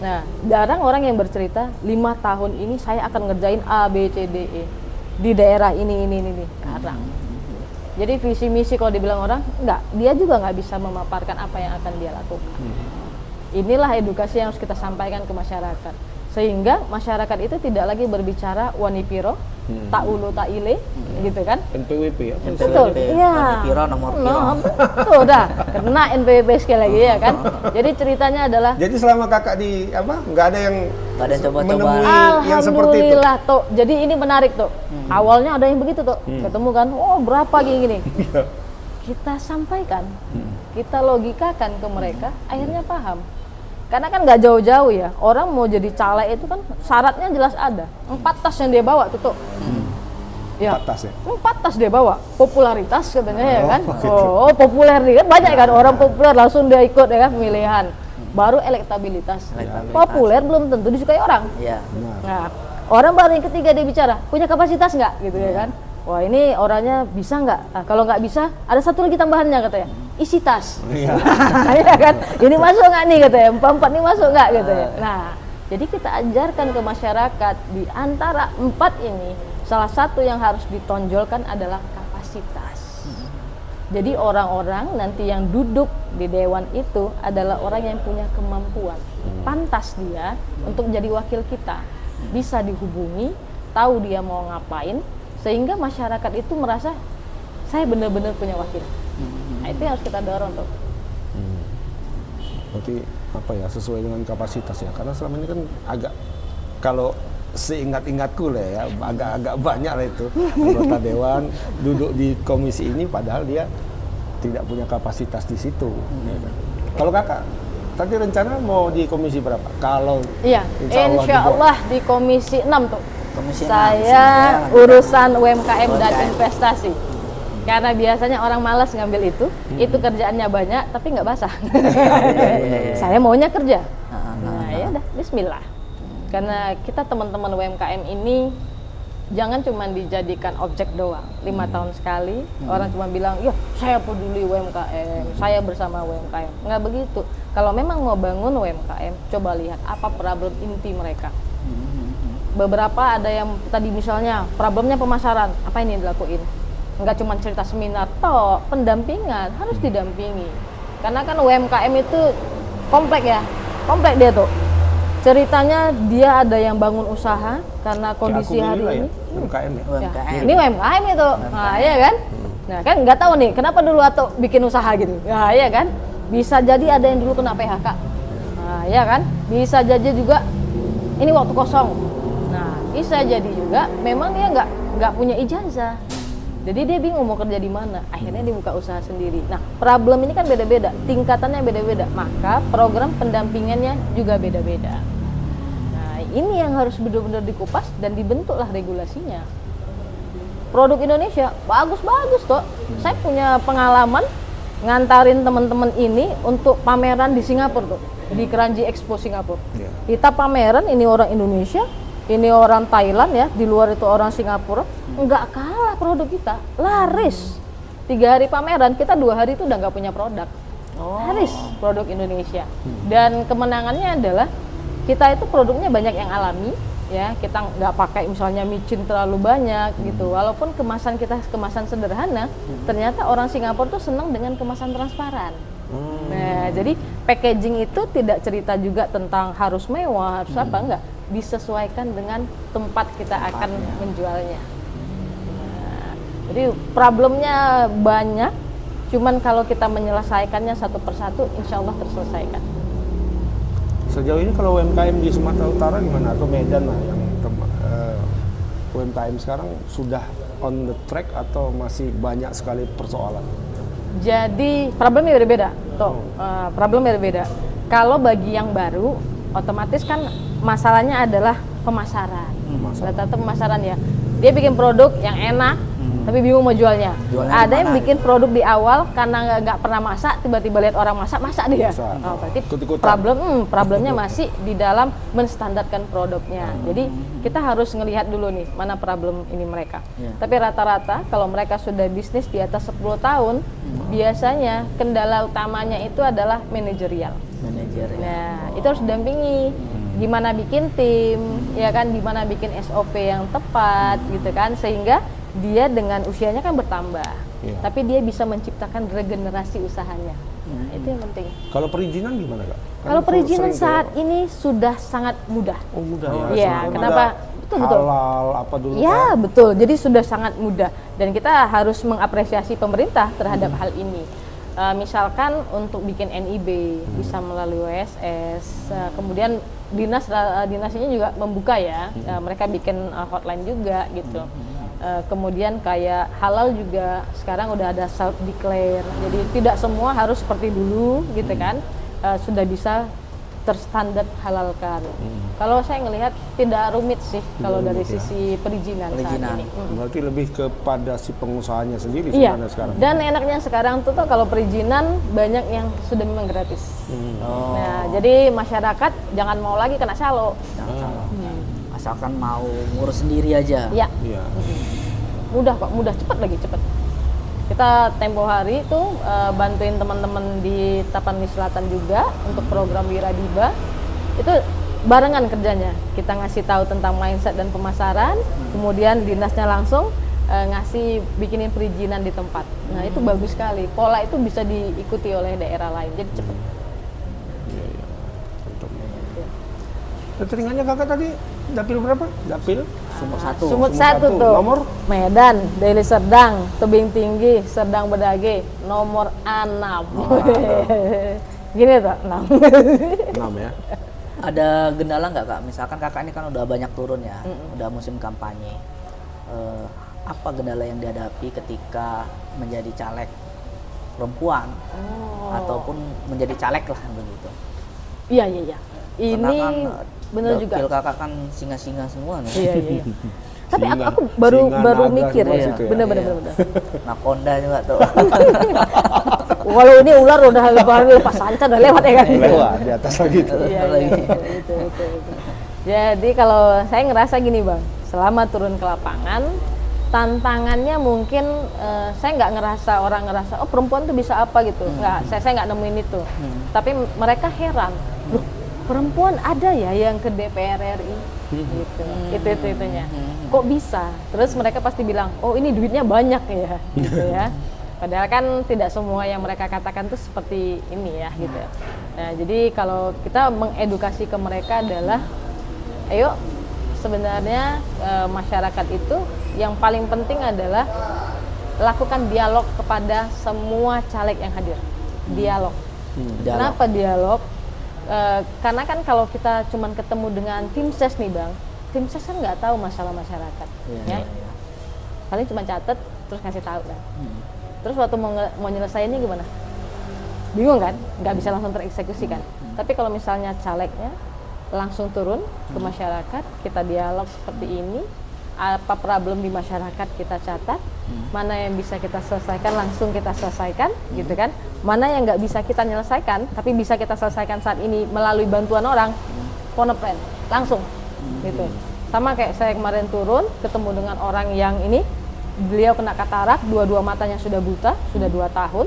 Nah, jarang orang yang bercerita 5 tahun ini saya akan ngerjain A, B, C, D, E di daerah ini. Jarang. Jadi visi misi kalau dibilang orang, enggak, dia juga nggak bisa memaparkan apa yang akan dia lakukan. Inilah edukasi yang harus kita sampaikan ke masyarakat, sehingga masyarakat itu tidak lagi berbicara wanipiro, ta'ulu ta'ile, gitu kan? NPWP ya. Betul, iya. Wanipiro, nomor piro. Betul, dah kena NPWP sekali lagi ya kan? Jadi ceritanya adalah Jadi selama kakak di nggak ada yang Nggak ada yang coba-coba. menemui yang seperti itu. alhamdulillah tuh. Jadi ini menarik tuh. Awalnya ada yang begitu tuh, ketemu kan, oh berapa gini. Kita sampaikan, kita logikakan ke mereka, akhirnya paham. Karena kan nggak jauh-jauh ya, orang mau jadi caleg itu kan syaratnya jelas ada. 4 tas yang dia bawa tuh. Ya. 4 tas ya? 4 tas dia bawa, popularitas katanya ya kan. gitu. Oh populer nih kan, banyak kan orang populer langsung dia ikut ya kan pemilihan. Baru elektabilitas. Populer belum tentu disukai orang. Iya. Nah, orang baru yang ketiga dia bicara, punya kapasitas nggak gitu ya kan? Wah ini orangnya bisa nggak? Nah, kalau nggak bisa, ada satu lagi tambahannya katanya, isi tas. Iya kan? Ini masuk nggak nih katanya, 4 ini masuk nggak katanya. Nah, jadi kita ajarkan ke masyarakat di antara 4 ini, salah satu yang harus ditonjolkan adalah kapasitas. Jadi orang-orang nanti yang duduk di dewan itu adalah orang yang punya kemampuan, pantas dia untuk jadi wakil kita, bisa dihubungi, tahu dia mau ngapain, sehingga masyarakat itu merasa saya benar-benar punya wakil. Nah, itu yang harus kita dorong tuh. Berarti apa ya, sesuai dengan kapasitas ya, karena selama ini kan agak, kalau seingat-ingatku lah ya, agak banyak lah itu anggota dewan duduk di komisi ini padahal dia tidak punya kapasitas di situ. Ya kan? Kalau kakak tadi rencana mau di komisi berapa? Kalau Iya, insya Allah di komisi 6 tuh. Komisi Saya urusan UMKM dan investasi. Karena biasanya orang malas ngambil itu kerjaannya banyak tapi nggak basah. Saya maunya kerja. Nah, ya udah, bismillah. Karena kita teman-teman UMKM ini jangan cuma dijadikan objek doang. 5 tahun sekali orang cuma bilang, "Ya, saya peduli UMKM, saya bersama UMKM." Nggak begitu. Kalau memang mau bangun UMKM, coba lihat apa problem inti mereka. beberapa ada yang tadi misalnya problemnya pemasaran, apa ini yang dilakuin? Nggak cuma cerita seminar, toh pendampingan harus didampingi. Karena kan UMKM itu kompleks ya, kompleks dia tuh. Ceritanya dia ada yang bangun usaha karena kondisi hari ini. UMKM ya. Ya, UMKM. ini UMKM itu, nah iya kan? Nah kan nggak tahu nih kenapa dulu atau bikin usaha gitu, nah iya kan? Bisa jadi ada yang dulu kena PHK, nah iya kan? Bisa jadi juga ini waktu kosong, nah bisa jadi juga memang dia nggak punya ijazah, jadi dia bingung mau kerja di mana, akhirnya dia buka usaha sendiri. Nah problem ini kan beda-beda, tingkatannya beda-beda, maka program pendampingannya juga beda-beda. Ini yang harus benar-benar dikupas dan dibentuklah regulasinya. Produk Indonesia bagus-bagus toh. Saya punya pengalaman ngantarin teman-teman ini untuk pameran di Singapura tuh, di Kranji Expo Singapura. Iya. Kita pameran, ini orang Indonesia, ini orang Thailand ya, di luar itu orang Singapura, nggak kalah produk kita, laris. 3 hari pameran, kita 2 hari itu udah nggak punya produk. Laris produk Indonesia. Dan kemenangannya adalah kita itu produknya banyak yang alami, ya kita nggak pakai misalnya micin terlalu banyak gitu. Walaupun kemasan kita kemasan sederhana, ternyata orang Singapura tuh senang dengan kemasan transparan. Nah, jadi packaging itu tidak cerita juga tentang harus mewah, harus apa enggak, disesuaikan dengan tempat kita akan menjualnya. Nah, jadi problemnya banyak, cuman kalau kita menyelesaikannya satu persatu, insya Allah terselesaikan. Sejauh ini kalau UMKM di Sumatera Utara gimana, atau Medan lah yang UMKM sekarang sudah on the track atau masih banyak sekali persoalan? Jadi problemnya beda-beda, problemnya beda-beda. Kalau bagi yang baru, otomatis kan masalahnya adalah pemasaran. Rata-rata pemasaran ya. Dia bikin produk yang enak, tapi bingung mau jualnya. Ada yang bikin produk di awal karena nggak pernah masak, tiba-tiba lihat orang masak dia. Oh, berarti problemnya masih di dalam menstandarkan produknya. Jadi kita harus ngelihat dulu nih mana problem ini mereka. Tapi rata-rata kalau mereka sudah bisnis di atas 10 tahun, biasanya kendala utamanya itu adalah manajerial. Nah, itu harus didampingi. Gimana bikin tim, ya kan, gimana bikin SOP yang tepat gitu kan, sehingga dia dengan usianya kan bertambah, tapi dia bisa menciptakan regenerasi usahanya. Nah, itu yang penting. Kalau perizinan gimana Kak? Kalau perizinan saat ini sudah sangat mudah. Oh mudah ya? Iya, kenapa? Betul. Halal apa dulu Ya, Kak? betul. Jadi sudah sangat mudah. Dan kita harus mengapresiasi pemerintah terhadap hal ini. Misalkan untuk bikin NIB, bisa melalui OSS, kemudian dinasnya juga membuka ya, mereka bikin hotline juga gitu. Kemudian kayak halal juga sekarang udah ada self declare, jadi tidak semua harus seperti dulu gitu kan, sudah bisa terstandar halalkan. Kalau saya ngelihat tidak rumit sih kalau dari sisi perizinan saat ini. Berarti lebih kepada si pengusahanya sendiri Iya. sebenarnya sekarang. Dan enaknya sekarang tuh kalau perizinan banyak yang sudah memang gratis. Nah, jadi masyarakat jangan mau lagi kena calo. Asalkan mau ngurus sendiri aja. Iya. Iya. Mudah kok, mudah, cepat lagi, cepat. Kita tempo hari tuh bantuin teman-teman di Tapanuli Selatan juga untuk program Wiradiba. Itu barengan kerjanya. Kita ngasih tahu tentang mindset dan pemasaran, kemudian dinasnya langsung ngasih bikinin perizinan di tempat. Nah, itu bagus sekali. Pola itu bisa diikuti oleh daerah lain. Jadi cepat. Iya, iya. Teringatnya Kakak tadi dapil berapa? Dapil Sumut Sumut 1 1. tuh. Nomor? Medan, Deli Serdang, Tebing Tinggi, Serdang Bedage, nomor 6. Gini tuh, 6. 6 ya. Ada kendala nggak Kak? Misalkan Kakak ini kan udah banyak turun ya, udah musim kampanye. Apa kendala yang dihadapi ketika menjadi caleg perempuan ataupun menjadi caleg lah begitu? Iya, iya, iya. Karena Ini kan bener juga. dapil Kakak kan singa-singa semua nih. Iya, iya, iya. Tapi Singa. aku baru Singa, naga mikir semua ya. situ ya. Bener. Nakonda juga tuh. Walau ini ular udah lepas sanca udah lewat ya kan. Lewat di atas lagi tuh. Iya, itu. Jadi kalau saya ngerasa gini Bang, selama turun ke lapangan, tantangannya mungkin saya nggak ngerasa orang ngerasa oh perempuan tuh bisa apa gitu, nggak, saya nggak nemuin itu. Tapi mereka heran, loh perempuan ada ya yang ke DPR RI? gitu. Itunya. Kok bisa? Terus mereka pasti bilang, oh ini duitnya banyak ya, gitu ya. Padahal kan tidak semua yang mereka katakan itu seperti ini ya, gitu. Nah, jadi kalau kita mengedukasi ke mereka adalah, ayo sebenarnya masyarakat itu yang paling penting adalah lakukan dialog kepada semua caleg yang hadir. Dialog. Kenapa dialog? Karena kan kalau kita cuman ketemu dengan tim ses nih Bang, tim ses kan nggak tahu masalah masyarakat, ya. Paling cuma catat terus ngasih tahu kan. Terus waktu mau nyelesainnya gimana? Bingung kan? Nggak bisa langsung tereksekusi kan? Tapi kalau misalnya calegnya langsung turun ke masyarakat, kita dialog seperti ini, apa problem di masyarakat kita catat, mana yang bisa kita selesaikan langsung kita selesaikan, gitu kan? Mana yang nggak bisa kita nyelesaikan, tapi bisa kita selesaikan saat ini melalui bantuan orang, phone a friend, langsung, gitu. Sama kayak saya kemarin turun, ketemu dengan orang yang ini, beliau kena katarak, dua-dua matanya sudah buta, sudah 2 tahun.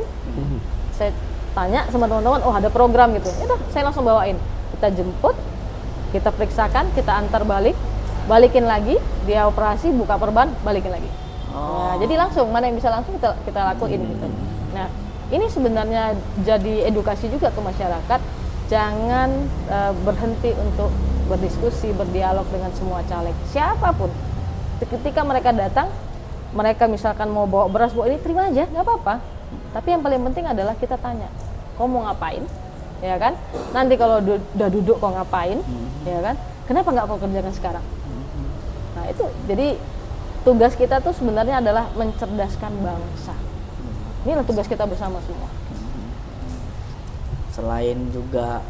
Saya tanya sama teman-teman, oh ada program gitu, ya udah saya langsung bawain, kita jemput, kita periksakan, kita antar balikin lagi, dia operasi, buka perban, balikin lagi. Nah, jadi langsung, mana yang bisa langsung kita lakuin gitu. Nah, ini sebenarnya jadi edukasi juga ke masyarakat, jangan berhenti untuk berdiskusi, berdialog dengan semua caleg, siapapun. Ketika mereka datang, mereka misalkan mau bawa beras, bawa ini, terima aja, nggak apa-apa. Tapi yang paling penting adalah kita tanya, kau mau ngapain? Ya kan? Nanti kalau udah duduk kau ngapain? Ya kan? Kenapa nggak kau kerjakan sekarang? Nah itu, jadi tugas kita tuh sebenarnya adalah mencerdaskan bangsa. Inilah tugas kita bersama semua. Selain juga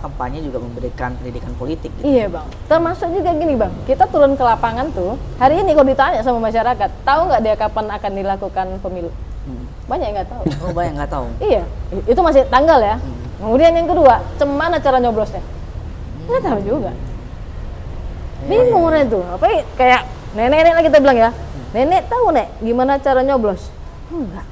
kampanye juga memberikan pendidikan politik gitu. Iya Bang, termasuk juga gini Bang, kita turun ke lapangan tuh, hari ini kalau ditanya sama masyarakat, tahu nggak dia kapan akan dilakukan pemilu? Banyak yang nggak tahu. Oh banyak nggak tahu? Iya, itu masih tanggal ya. Kemudian yang kedua, cemana cara nyoblosnya? Nggak tahu juga. Bingung orang itu, apa kayak nenek-nenek lah kita bilang ya, nenek tahu nek gimana cara nyoblos? Enggak.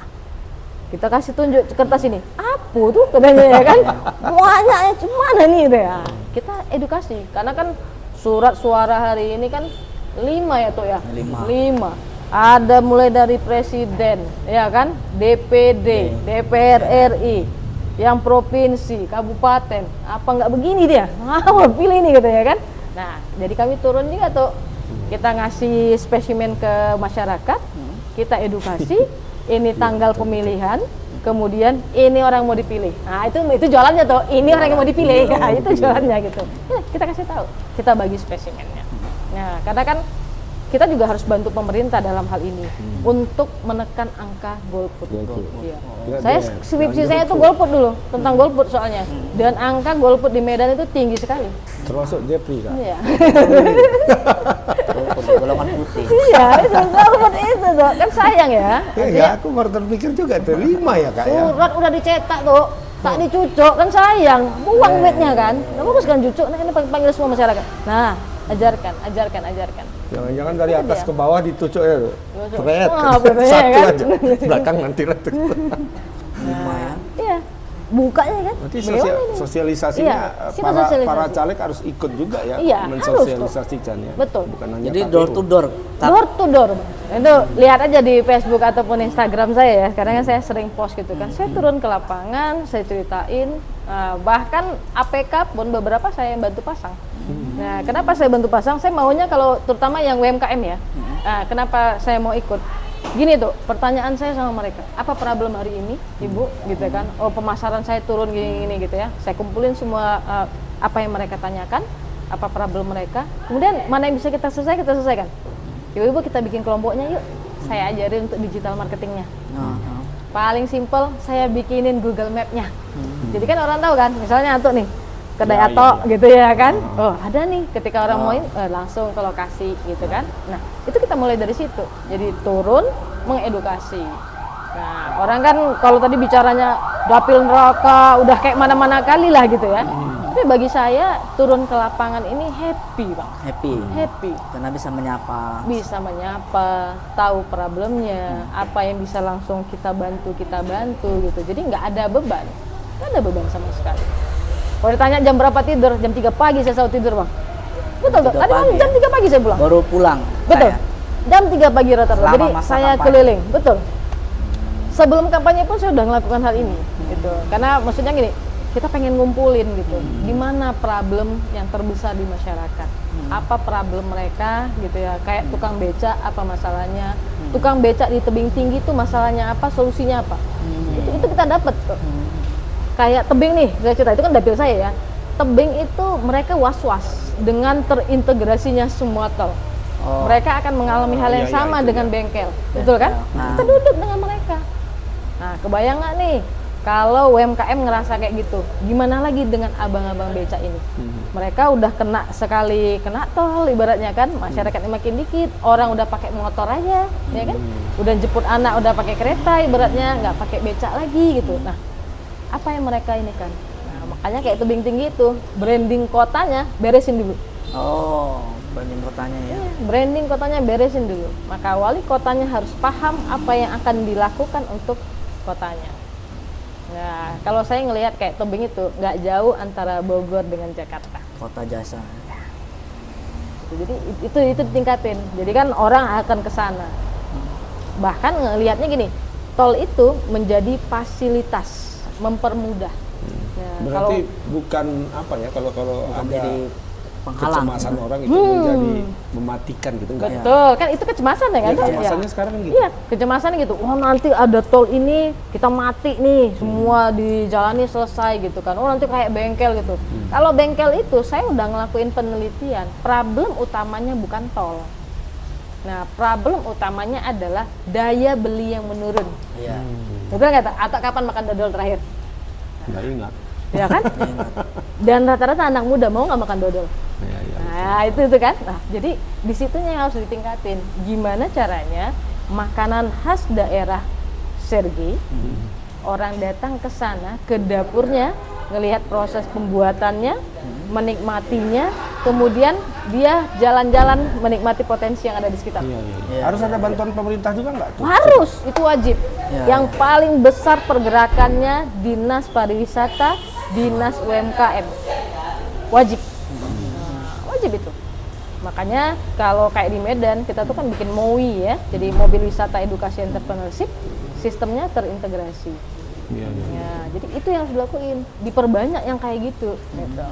Kita kasih tunjuk kertas ini, apa tuh katanya ya kan? Banyaknya cemana nih deh ya. Kita edukasi, karena kan surat suara hari ini kan 5 ya tuh ya. 5. Ada mulai dari presiden, ya kan, DPD, DPR RI, yang provinsi, kabupaten, apa nggak begini dia? Mau pilih nih gitu ya kan? Nah, jadi kami turun juga tuh, kita ngasih spesimen ke masyarakat, kita edukasi, ini tanggal pemilihan, kemudian ini orang mau dipilih. Nah, itu jualannya tuh, ini orang yang mau dipilih, nah, itu jualannya gitu. Ya, kita kasih tahu, kita bagi spesimennya. Nah, karena kan kita juga harus bantu pemerintah dalam hal ini untuk menekan angka golput. Iya. Saya skripsi saya tuh golput dulu, tentang golput soalnya. Dan angka golput di Medan itu tinggi sekali. Termasuk Jepri kan? Iya. Golput golongan putih. Iya, itu golput itu tuh. Kan sayang ya. Ya, aku baru terpikir juga itu 5 ya Kak ya. Surat udah dicetak tuh, tak dicucuk kan sayang, buang duitnya kan. Nah, bagus kan cucuk, nah ini panggil semua masyarakat. Nah, ajarkan. Jangan-jangan dari atas ke bawah ditucuk ya tuh. Pret. Satu Aja. Belakang nanti retuk. 5 ya. Iya. Bukanya kan. Berarti Bagaimana sosialisasinya Iya, kita sosialisasi. para caleg harus ikut juga ya, Iya, mensosialisasikan ya. Betul. Bukan hanya Jadi KPU. door to door. Door to door. Itu lihat aja di Facebook ataupun Instagram saya ya. Karena saya sering post gitu kan. Saya turun ke lapangan, saya ceritain. Bahkan APK pun beberapa saya bantu pasang. Nah, kenapa saya bantu pasang? Saya maunya kalau terutama yang UMKM ya. Kenapa saya mau ikut? Gini tuh, pertanyaan saya sama mereka, apa problem hari ini, Ibu, gitu kan? Oh, pemasaran saya turun gini gitu ya. Saya kumpulin semua apa yang mereka tanyakan, apa problem mereka. Kemudian mana yang bisa kita selesaikan. Ibu kita bikin kelompoknya yuk. Saya ajarin untuk digital marketingnya. Paling simple, saya bikinin Google Map-nya. Jadi kan orang tahu kan, misalnya Antuk nih, kedai atok gitu ya kan. Oh, ada nih ketika orang mau langsung ke lokasi gitu kan. Nah, itu kita mulai dari situ. Jadi turun mengedukasi. Nah, orang kan kalau tadi bicaranya dapil neraka, udah kayak mana-mana kali lah gitu ya. Tapi bagi saya turun ke lapangan ini happy, Bang. Happy. Karena bisa menyapa, tahu problemnya, apa yang bisa langsung kita bantu gitu. Jadi nggak ada beban sama sekali. Kalau ditanya jam berapa tidur, jam 3 pagi saya selalu tidur Bang. Betul, Jam 3 tadi malam pagi jam ya? 3 pagi saya pulang. Baru pulang. Betul. saya. Jam 3 pagi rata-rata. Selama Jadi masa saya kampanye. keliling, betul. Sebelum kampanye pun saya udah melakukan hal ini gitu. Karena maksudnya gini, kita pengen ngumpulin gitu. Di mana problem yang terbesar di masyarakat? Apa problem mereka gitu ya? Kayak tukang becak apa masalahnya? Tukang becak di tebing tinggi itu masalahnya apa? Solusinya apa? Itu kita dapat kok. Kayak tebing nih, saya cerita itu kan dapil saya ya. Tebing itu mereka was-was dengan terintegrasinya semua tol. Oh. Mereka akan mengalami hal yang iya, sama itu dengan ya. bengkel, betul kan? Nah. Kita duduk dengan mereka. Nah, kebayang nggak nih kalau UMKM ngerasa kayak gitu, gimana lagi dengan abang-abang becak ini? Mereka udah kena sekali kena tol, ibaratnya kan, masyarakatnya makin dikit, orang udah pakai motor aja, ya kan? Udah jemput anak, udah pakai kereta, ibaratnya nggak pakai becak lagi gitu. Nah, apa yang mereka ini kan? Nah, makanya kayak tebing tinggi itu, branding kotanya beresin dulu. Oh, banding kotanya ya. Branding kotanya beresin dulu. Maka wali kotanya harus paham apa yang akan dilakukan untuk kotanya. Nah, kalau saya ngelihat kayak tebing itu nggak jauh antara Bogor dengan Jakarta. Kota jasa. Jadi itu ditingkatin. Jadi kan orang akan ke sana. Bahkan ngelihatnya gini, tol itu menjadi fasilitas, mempermudah. Ya, Berarti bukan apa ya kalau Bukan ada jadi penghalang. kecemasan orang itu menjadi mematikan gitu enggak? betul, kan itu kecemasan ya kan? Ya, kecemasannya Ya. sekarang kan gitu. Iya, kecemasan gitu. Oh, nanti ada tol ini, kita mati nih, semua dijalani selesai gitu kan. Oh, nanti kayak bengkel gitu. Kalau bengkel itu saya udah ngelakuin penelitian, problem utamanya bukan tol. Nah, problem utamanya adalah daya beli yang menurun. Iya. Betul nggak? Tak? Atau kapan makan dodol terakhir? Enggak ingat. Ya kan? Dan rata-rata anak muda mau nggak makan dodol? Ya, ya. Nah, itu kan. Nah, jadi di situnya yang harus ditingkatin. Gimana caranya makanan khas daerah Sergei, orang datang ke sana, ke dapurnya, ngelihat proses pembuatannya, menikmatinya, kemudian dia jalan-jalan menikmati potensi yang ada di sekitar. Iya, iya. Iya, Harus ada bantuan pemerintah juga enggak tuh? Harus, itu wajib. Ya, Yang paling besar pergerakannya Dinas Pariwisata, Dinas UMKM. Wajib. Wajib itu. Makanya kalau kayak di Medan, kita tuh kan bikin MOI ya, jadi mobil wisata edukasi entrepreneurship, sistemnya terintegrasi. Iya, iya. Ya, jadi itu yang harus dilakuin, diperbanyak yang kayak gitu. Gitu.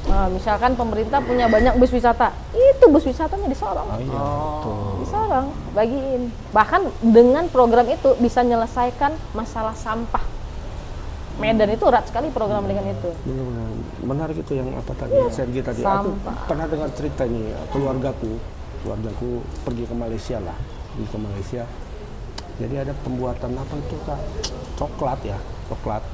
Nah, misalkan pemerintah punya banyak bus wisata, itu bus wisatanya disorong. Oh, iya. Tuh. Disorong, bagiin. Bahkan dengan program itu bisa menyelesaikan masalah sampah. Medan itu erat sekali program dengan itu. Benar-benar menarik itu yang apa tadi, Sergi tadi. Aku Sampah. pernah dengar cerita ini, keluargaku pergi ke Malaysia lah, pergi ke Malaysia. Jadi ada pembuatan apa itu Kak? Coklat ya, coklat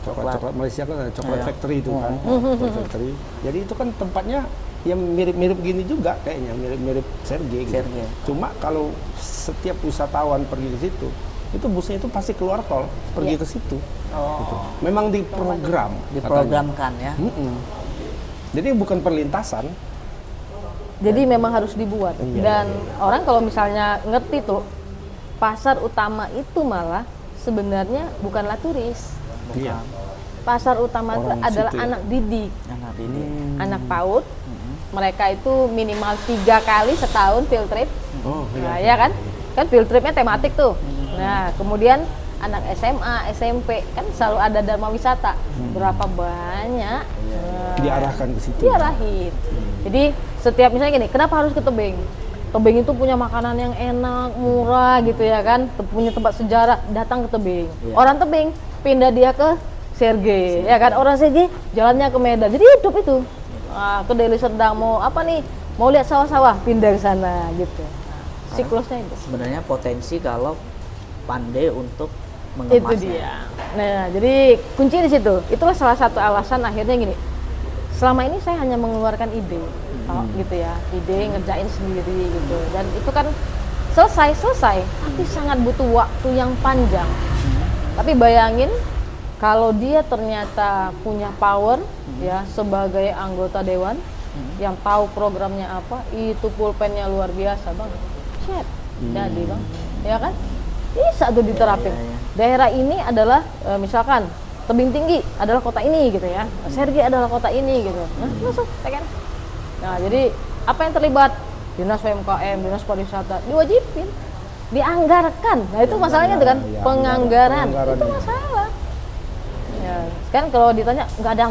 Malaysia kan ada coklat Iya. factory itu kan, coklat factory. Jadi itu kan tempatnya yang mirip-mirip gini juga kayaknya, mirip-mirip Sergei gitu. Sergei. Cuma kalau setiap wisatawan pergi ke situ, itu busnya itu pasti keluar tol, pergi ke situ. Oh, Memang diprogram, katanya. diprogramkan ya. Jadi bukan perlintasan. Jadi memang harus dibuat. Iya, Dan orang kalau misalnya ngerti tuh, pasar utama itu malah sebenarnya bukanlah turis. Iya. Pasar utama itu Orang adalah situ ya. anak didik, Anak ini. anak PAUD. Mereka itu minimal 3 kali setahun field trip. Oh, Nah, iya. ya kan? Kan field tripnya tematik tuh. Nah, kemudian anak SMA, SMP kan selalu ada dharma wisata. Berapa banyak? Nah, Diarahkan ke situ. diarahin. Jadi setiap misalnya gini, kenapa harus ke tebing? Tebing itu punya makanan yang enak, murah gitu ya kan, punya tempat sejarah, datang ke tebing. Iya. Orang tebing pindah dia ke Sergei, ya kan? Orang Sergei jalannya ke Medan. Jadi hidup itu. Nah, ke Deli Serdang mau apa nih? Mau lihat sawah-sawah, pindah ke sana gitu. Nah, siklusnya itu. Sebenarnya potensi kalau pandai untuk Itu mengemasnya. dia. Nah, jadi kunci di situ. Itulah salah satu alasan akhirnya gini. Selama ini saya hanya mengeluarkan ide, gitu ya, ide ngerjain sendiri gitu. Dan itu kan selesai, tapi sangat butuh waktu yang panjang. Tapi bayangin kalau dia ternyata punya power ya sebagai anggota dewan yang tahu programnya apa, itu pulpennya luar biasa bang. Chat, jadi bang, ya kan? Bisa tuh diterapin. Iya, iya. Daerah ini adalah misalkan tebing tinggi adalah kota ini gitu ya. Sergei adalah kota ini gitu. Nah, masuk, ya kan? Nah, jadi Apa yang terlibat? Dinas UMKM, dinas pariwisata, diwajibin, dianggarkan. Nah itu masalahnya itu kan, Ya, penganggaran. penganggaran, Itu ya. masalah. Ya, kan kalau ditanya nggak ada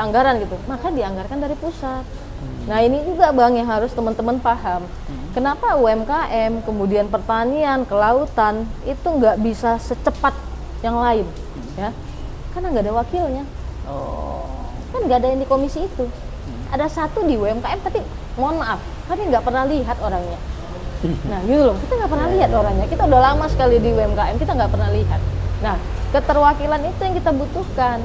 anggaran gitu, maka dianggarkan dari pusat. Nah ini juga Bang yang harus teman-teman paham. Kenapa UMKM, kemudian pertanian, kelautan itu nggak bisa secepat yang lain, ya? Karena nggak ada wakilnya. Kan nggak ada yang di komisi itu. Ada satu di UMKM, tapi mohon maaf, kami nggak pernah lihat orangnya. Nah gitu loh, kita nggak pernah lihat orangnya. Kita udah lama sekali di UMKM, kita nggak pernah lihat. Nah keterwakilan itu yang kita butuhkan.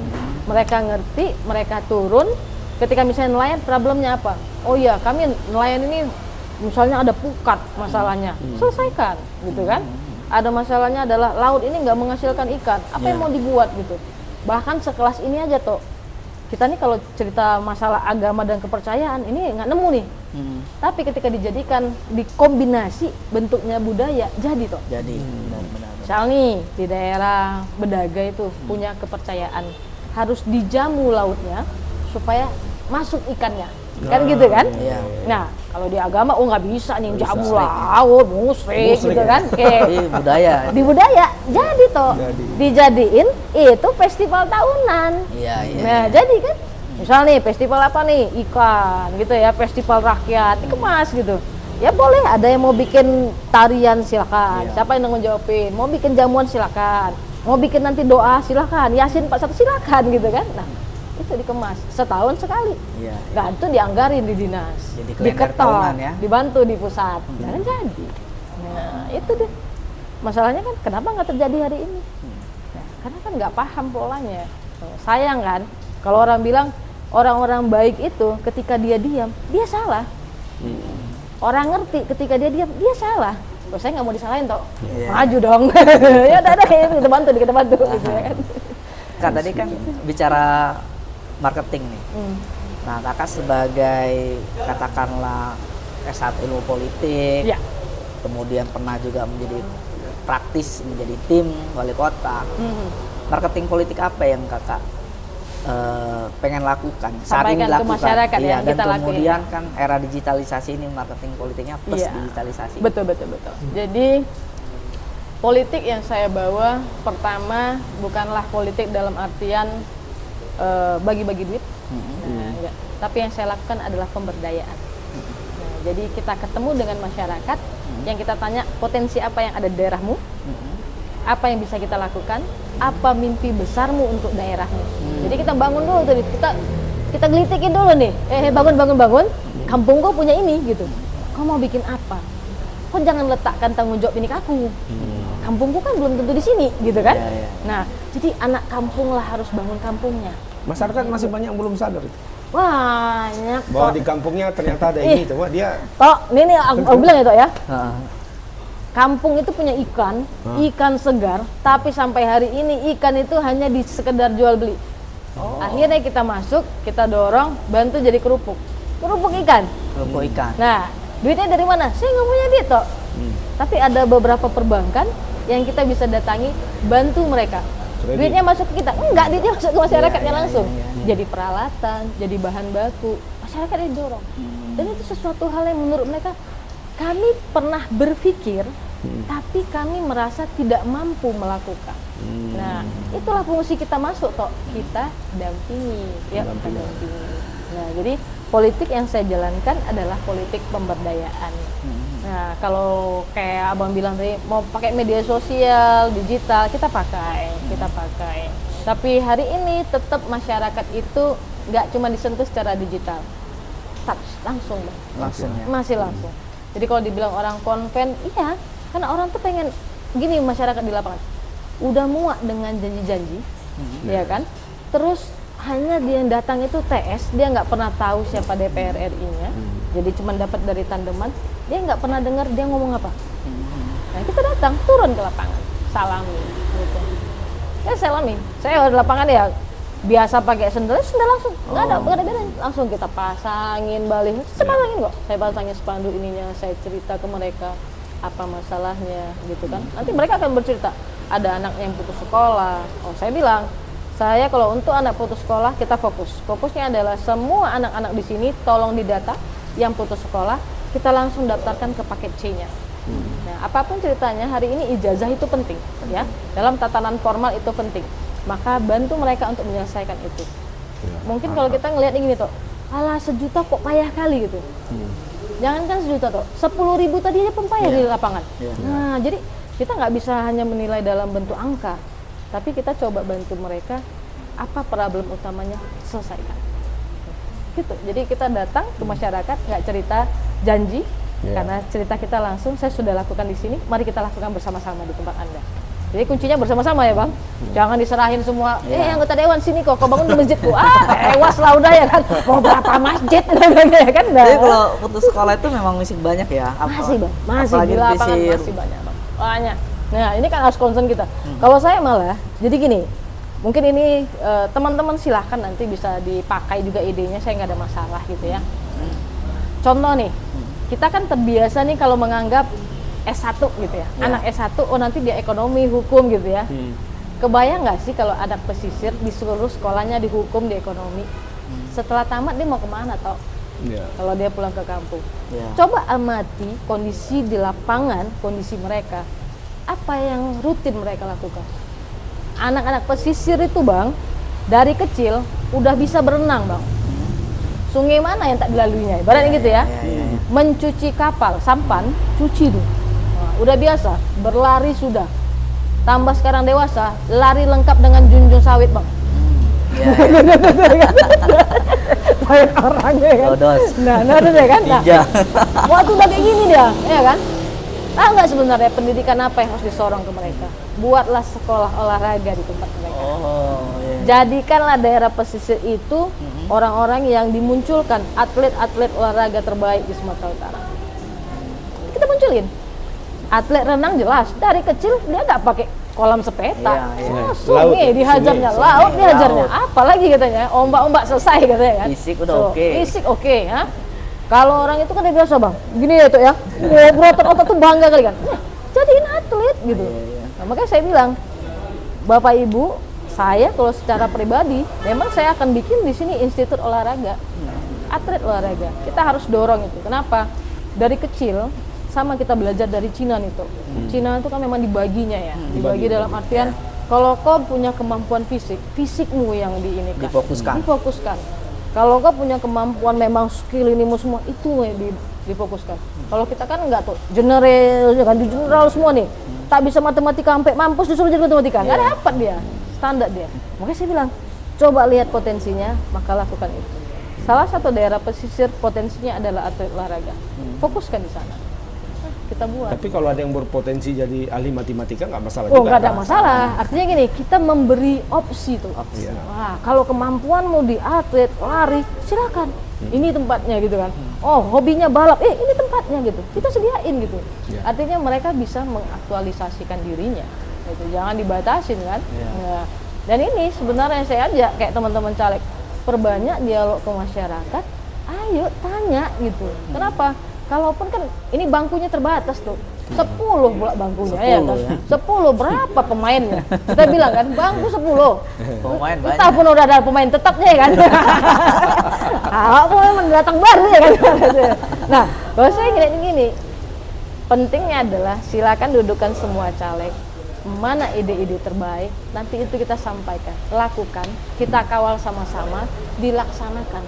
Mereka ngerti, mereka turun. Ketika misalnya nelayan, problemnya apa? Oh iya, kami nelayan ini misalnya ada pukat masalahnya, selesaikan, gitu kan? Ada masalahnya adalah laut ini nggak menghasilkan ikan, apa yang mau dibuat gitu? Bahkan sekelas ini aja toh, kita nih kalau cerita masalah agama dan kepercayaan ini nggak nemu nih. Tapi ketika dijadikan dikombinasi bentuknya budaya, jadi toh. Jadi benar-benar. Misal nih di daerah Bedaga itu punya kepercayaan harus dijamu lautnya supaya masuk ikannya, kan gitu kan? Iya. Nah kalau di agama nggak bisa nih Nggak jamu bisa. laut, musyrik Musyrik gitu ya? kan? Jadi budaya. Di budaya jadi toh Jadi. dijadiin itu festival tahunan. Iya, iya. Nah jadi kan misal nih festival apa nih ikan gitu ya, festival rakyat dikemas gitu ya, boleh ada yang mau bikin tarian silakan, siapa yang nanggung jawabin, mau bikin jamuan silakan, mau bikin nanti doa silakan, Yasin 41 silakan gitu kan. Nah itu dikemas setahun sekali. Iya. Nah itu dianggarin di dinas, Jadi kalender diketok, tahunan ya. dibantu di pusat, jangan jadi. Nah itu deh masalahnya kan, kenapa nggak terjadi hari ini? Nah, karena kan nggak paham polanya. Sayang kan kalau orang bilang orang-orang baik itu ketika dia diam dia salah. Orang ngerti ketika dia diam dia salah. Oh, saya nggak mau disalahin toh, maju dong. Ya udah kayak gitu, kita bantu gitu ya kan. Kak tadi kan bicara marketing nih. Nah kakak sebagai katakanlah S1 ilmu politik, Ya. kemudian pernah juga menjadi praktis menjadi tim wali kota. Marketing politik apa yang kakak pengen lakukan saat ini Sampaikan ke lakukan? masyarakat Iya, yang dan kita lakuin. kemudian kan era digitalisasi ini marketing politiknya plus Iya. digitalisasi. Betul. Jadi politik yang saya bawa pertama bukanlah politik dalam artian bagi-bagi duit, nah, enggak. Tapi yang saya lakukan adalah pemberdayaan. Nah, jadi kita ketemu dengan masyarakat, yang kita tanya potensi apa yang ada di daerahmu, apa yang bisa kita lakukan, apa mimpi besarmu untuk daerahmu. Jadi kita bangun dulu tadi, kita gelitikin dulu nih, bangun, kampungku punya ini gitu. Kau mau bikin apa? Kau jangan letakkan tanggung jawab ini ke aku. Kampungku kan belum tentu di sini, gitu kan? Iya, iya. Nah, jadi anak kampung lah harus bangun kampungnya. Masyarakat masih banyak yang belum sadar itu. Banyak Bahwa Tok. di kampungnya ternyata ada ini, coba dia Tok, ini aku bilang ya Tok ya. Heeh. Kampung itu punya ikan segar, tapi sampai hari ini ikan itu hanya di sekedar jual beli. Akhirnya kita masuk, kita dorong, bantu jadi kerupuk ikan. Kerupuk ikan. Nah, duitnya dari mana? Saya nggak punya duit toh. Tapi ada beberapa perbankan yang kita bisa datangi, bantu mereka. Kredit. Duitnya masuk ke kita? Enggak, duitnya masuk ke masyarakatnya Iya, langsung. iya, iya. Jadi peralatan, jadi bahan baku, masyarakat yang dorong. Dan itu sesuatu hal yang menurut mereka, kami pernah berpikir, tapi kami merasa tidak mampu melakukan. Nah, itulah fungsi kita masuk toh, kita dampingi, ya, kita dampingi. Nah, jadi politik yang saya jalankan adalah politik pemberdayaan. Nah, kalau kayak abang bilang tadi mau pakai media sosial, digital, kita pakai. Tapi hari ini tetap masyarakat itu nggak cuma disentuh secara digital, touch langsung, Bang. Langsung ya. Masih langsung. Jadi kalau dibilang orang konven, iya, karena orang tuh pengen gini, masyarakat di lapangan udah muak dengan janji-janji, ya kan? Terus hanya dia yang datang itu TS, dia nggak pernah tahu siapa DPR RI-nya, jadi cuma dapat dari tandeman, dia nggak pernah dengar dia ngomong apa. Nah kita datang, turun ke lapangan, salami, gitu. Ya salami, saya di lapangan ya biasa pakai sendal langsung, nggak ada bedanya, langsung kita pasangin balik, saya pasangin kok, saya pasangin spanduk ininya, saya cerita ke mereka apa masalahnya, gitu kan. Nanti mereka akan bercerita, ada anaknya yang putus sekolah, oh saya bilang, saya kalau untuk anak putus sekolah kita fokusnya adalah semua anak-anak di sini tolong didata, yang putus sekolah, kita langsung daftarkan ke paket C-nya. Nah, apapun ceritanya, hari ini ijazah itu penting, ya. Dalam tatanan formal itu penting. Maka bantu mereka untuk menyelesaikan itu. Ya, Mungkin kalau kita ngelihatnya gini toh, alah 1 juta kok payah kali gitu. Jangankan 1 juta toh, 10.000 tadi aja pempayah di lapangan. Nah, jadi kita nggak bisa hanya menilai dalam bentuk angka, tapi kita coba bantu mereka apa problem utamanya, selesaikan. Gitu. Jadi kita datang ke masyarakat, nggak cerita janji, karena cerita kita langsung, saya sudah lakukan di sini, mari kita lakukan bersama-sama di tempat Anda. Jadi kuncinya bersama-sama ya Bang, jangan diserahin semua, anggota dewan sini kok bangun di masjidku, tewas lah udah ya kan, mau berapa masjid ya kan. Jadi kalau putus sekolah itu memang musik banyak ya? Masih Bang, masih apalagi di lapangan disir. masih banyak Bang, banyak. Nah ini kan harus concern kita. Kalau saya malah, jadi gini, mungkin ini teman-teman silahkan nanti bisa dipakai juga idenya, saya nggak ada masalah gitu ya. Contoh nih, kita kan terbiasa nih kalau menganggap S1 gitu ya, anak S1, oh nanti dia ekonomi, hukum gitu ya. Kebayang nggak sih kalau anak pesisir disuruh sekolahnya di hukum, di ekonomi, setelah tamat dia mau kemana toh? Kalau dia pulang ke kampung. Coba amati kondisi di lapangan, kondisi mereka, apa yang rutin mereka lakukan. Anak-anak pesisir itu Bang, dari kecil udah bisa berenang Bang. Sungai mana yang tak dilaluinya, ibaratnya gitu ya. Mencuci kapal, sampan, cuci dulu. Nah, udah biasa, berlari sudah. Tambah sekarang dewasa, lari lengkap dengan junjung sawit Bang. Banyak orangnya kan. Nah, udah kan. Nah, waktu udah kayak gini dia, ya kan. Tahu nggak sebenarnya pendidikan apa yang harus disorong ke mereka? Buatlah sekolah olahraga di tempat mereka. Jadikanlah daerah pesisir itu orang-orang yang dimunculkan atlet-atlet olahraga terbaik di Sumatera Utara. Kita munculin. Atlet renang jelas dari kecil dia nggak pakai kolam sepeta, sungai dihajarnya, laut dihajarnya, apalagi katanya ombak-ombak selesai katanya kan. Fisik udah oke. Fisik oke, ha? Kalau orang itu kan udah biasa Bang, gini ya tuh ya, berotot-otot tuh bangga kali kan. Nah, jadiin atlet gitu. Nah, makanya saya bilang, Bapak Ibu, saya kalau secara pribadi, memang saya akan bikin di sini institut olahraga, atlet olahraga. Kita harus dorong itu. Kenapa? Dari kecil, sama kita belajar dari Cina nih tuh. Cina itu kan memang dibaginya ya, dibagi dalam artian kalau kau punya kemampuan fisik, fisikmu yang difokuskan. Kalau kau punya kemampuan memang skill ini semua itu yang difokuskan. Kalau kita kan enggak tuh, general semua nih, tak bisa matematika sampai mampus disuruh jadi matematika, nggak dapat dia, standar dia. Makanya saya bilang, coba lihat potensinya, maka lakukan itu. Salah satu daerah pesisir potensinya adalah atlet olahraga, fokuskan di sana. Kita buat. Tapi kalau ada yang berpotensi jadi ahli matematika nggak masalah Oh, juga. nggak ada masalah. Artinya gini, kita memberi opsi tuh. Wah, kalau kemampuanmu di atlet lari, silakan. Ini tempatnya gitu kan. Oh, hobinya balap, ini tempatnya gitu. Kita sediain gitu. Artinya mereka bisa mengaktualisasikan dirinya. Gitu. Jangan dibatasin kan. Nah, dan ini sebenarnya saya ajak kayak teman-teman caleg, perbanyak dialog ke masyarakat. Ayo tanya gitu. Kenapa? Kalaupun kan ini bangkunya terbatas tuh, 10 pula bangkunya 10, ya kan, ya. 10 berapa pemainnya? Kita bilang kan bangku 10. Pemain banyak. Kita pun udah ada pemain tetapnya ya kan. Aku memang datang baru ya kan. Nah, kalau saya gini, pentingnya adalah silakan dudukkan semua caleg. Mana ide-ide terbaik, nanti itu kita sampaikan, lakukan, kita kawal sama-sama, dilaksanakan.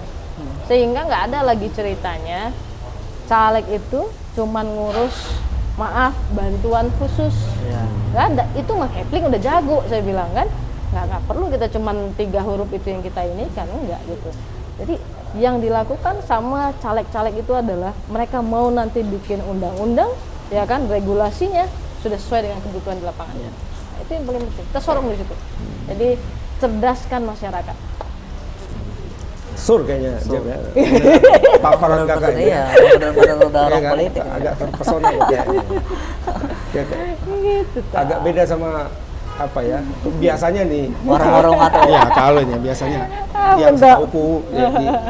Sehingga nggak ada lagi ceritanya caleg itu cuman ngurus bantuan khusus, nggak ada. Itu mah Kepling udah jago, saya bilang kan, nggak perlu kita cuman 3 huruf itu yang kita ini kan, enggak gitu. Jadi yang dilakukan sama caleg-caleg itu adalah mereka mau nanti bikin undang-undang, ya kan, regulasinya sudah sesuai dengan kebutuhan di lapangan. Nah, itu yang paling penting. Kita sorong di situ. Jadi cerdaskan masyarakat. Sur kayaknya Jeb ya. Paparan kakak ini. Iya, benar-benar orang kan? politik. Agak terpesona ya. Gitu. Agak beda sama apa ya? Biasanya nih Warung-warung atau iya, kalau biasanya yang benar. setahuku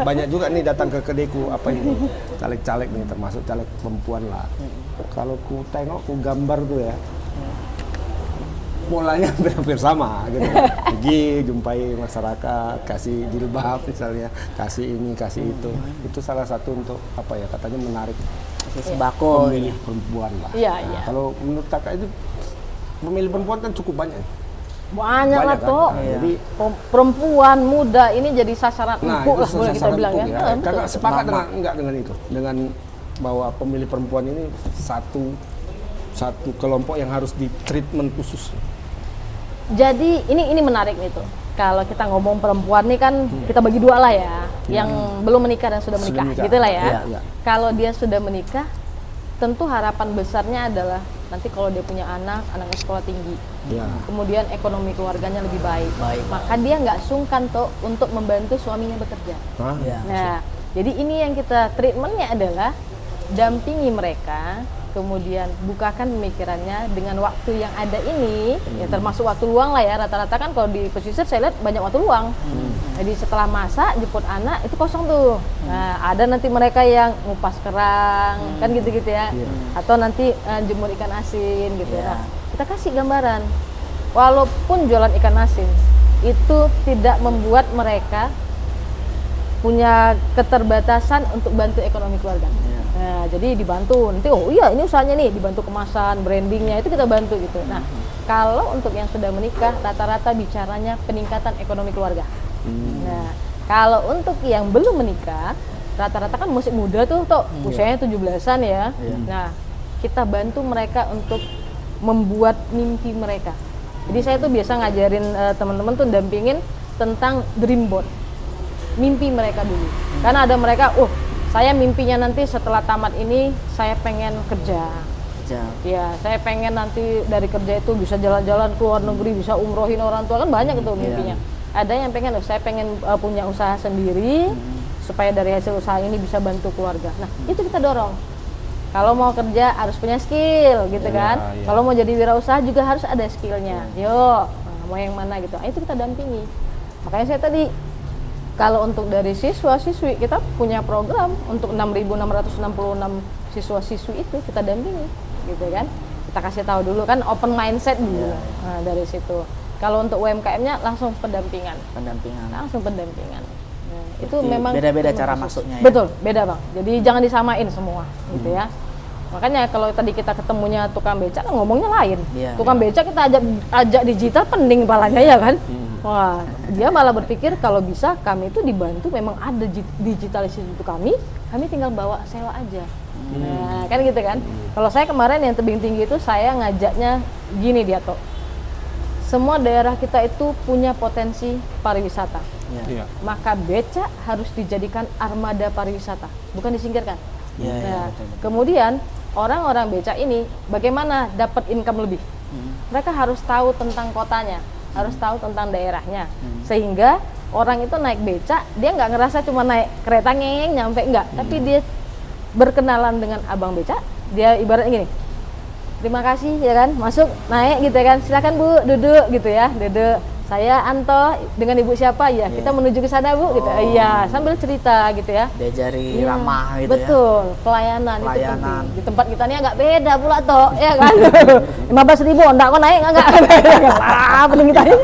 banyak juga nih datang ke kedeku apa ini caleg-caleg nih, termasuk caleg perempuan lah. Kalau ku tengok, ku gambar tuh ya, polanya hampir sama gitu. Pergi jumpai masyarakat, kasih jilbab misalnya, kasih ini, kasih itu. Itu salah satu untuk apa ya, katanya menarik Sembako. pemilih perempuan lah. Iya, Nah, iya. kalau menurut kakak itu pemilih perempuan kan cukup banyak. Banyak lah kan? toh. Nah, jadi Perempuan muda ini jadi sasaran nah empuk itu lah boleh kita sasaran bilang empuk ya. ya. Betul. Kakak sepakat Mama. dengan itu, dengan bahwa pemilih perempuan ini satu kelompok yang harus di treatment khusus. Jadi ini menarik nih tuh. Kalau kita ngomong perempuan nih kan kita bagi dua lah ya, yang belum menikah dan sudah menikah, menikah. gitu lah ya. Iya, iya. Kalau dia sudah menikah, tentu harapan besarnya adalah nanti kalau dia punya anaknya sekolah tinggi, Ya. kemudian ekonomi keluarganya lebih baik, Baik. maka dia nggak sungkan tuh untuk membantu suaminya bekerja. Hah? Iya. Nah, jadi ini yang kita treatmentnya adalah dampingi mereka, kemudian bukakan pemikirannya dengan waktu yang ada ini, ya termasuk waktu luang lah ya. Rata-rata kan kalau di pesisir saya lihat banyak waktu luang. Jadi setelah masak, jemput anak itu kosong tuh. Nah, ada nanti mereka yang ngupas kerang, kan gitu-gitu ya. Atau nanti jemur ikan asin gitu. Iya. Nah, kita kasih gambaran. Walaupun jualan ikan asin itu tidak membuat mereka punya keterbatasan untuk bantu ekonomi keluarga. Iya. Nah, jadi dibantu. Nanti oh iya ini usahanya nih, dibantu kemasan, brandingnya itu kita bantu gitu. Nah, kalau untuk yang sudah menikah rata-rata bicaranya peningkatan ekonomi keluarga. Nah, kalau untuk yang belum menikah rata-rata kan masih muda tuh usianya 17-an ya. Nah, kita bantu mereka untuk membuat mimpi mereka. Jadi saya tuh biasa ngajarin teman-teman tuh dampingin tentang dream board. Mimpi mereka dulu. Karena ada mereka, saya mimpinya nanti setelah tamat ini saya pengen kerja. Ya, saya pengen nanti dari kerja itu bisa jalan-jalan ke luar negeri, bisa umrohin orang tua, kan banyak tuh mimpinya. Ada yang pengen, saya pengen punya usaha sendiri supaya dari hasil usaha ini bisa bantu keluarga. Nah, itu kita dorong. Kalau mau kerja harus punya skill gitu kan. Kalau mau jadi wirausaha juga harus ada skillnya. Yuk, mau yang mana gitu. Itu kita dampingi. Makanya saya tadi kalau untuk dari siswa-siswi kita punya program untuk 6.666 siswa-siswi itu kita dampingi gitu kan. Kita kasih tahu dulu kan, open mindset dulu. Nah, dari situ. Kalau untuk UMKM-nya langsung pendampingan. Langsung pendampingan. Nah, itu memang beda-beda cara masuknya ya. Betul, beda Bang. Jadi jangan disamain semua gitu ya. Makanya kalau tadi kita ketemunya tukang becak kan ngomongnya lain. Tukang becak kita ajak digital pening palanya ya kan. Wah, dia malah berpikir kalau bisa kami itu dibantu, memang ada digitalisasi untuk kami tinggal bawa sewa aja. Nah, kan gitu kan. Kalau saya kemarin yang tebing tinggi itu saya ngajaknya gini dia toh. Semua daerah kita itu punya potensi pariwisata. Iya. Maka becak harus dijadikan armada pariwisata, bukan disingkirkan. Betul. Kemudian orang-orang becak ini bagaimana dapat income lebih? Mereka harus tahu tentang kotanya, harus tahu tentang daerahnya, sehingga orang itu naik becak dia nggak ngerasa cuma naik kereta ngeng nyampe enggak, tapi dia berkenalan dengan abang becak, dia ibaratnya gini, terima kasih ya kan, masuk naik gitu kan, silakan Bu duduk gitu ya, duduk. Saya Anto, dengan ibu siapa ya? Kita menuju ke sana Bu, gitu. Iya, sambil cerita gitu ya. Diajari ramah gitu betul, pelayanan itu Pelayanan. penting. Di tempat kita ini agak beda pula toh, ya kan? 15.000, enggak kok naik enggak? Ah, penting kita ini.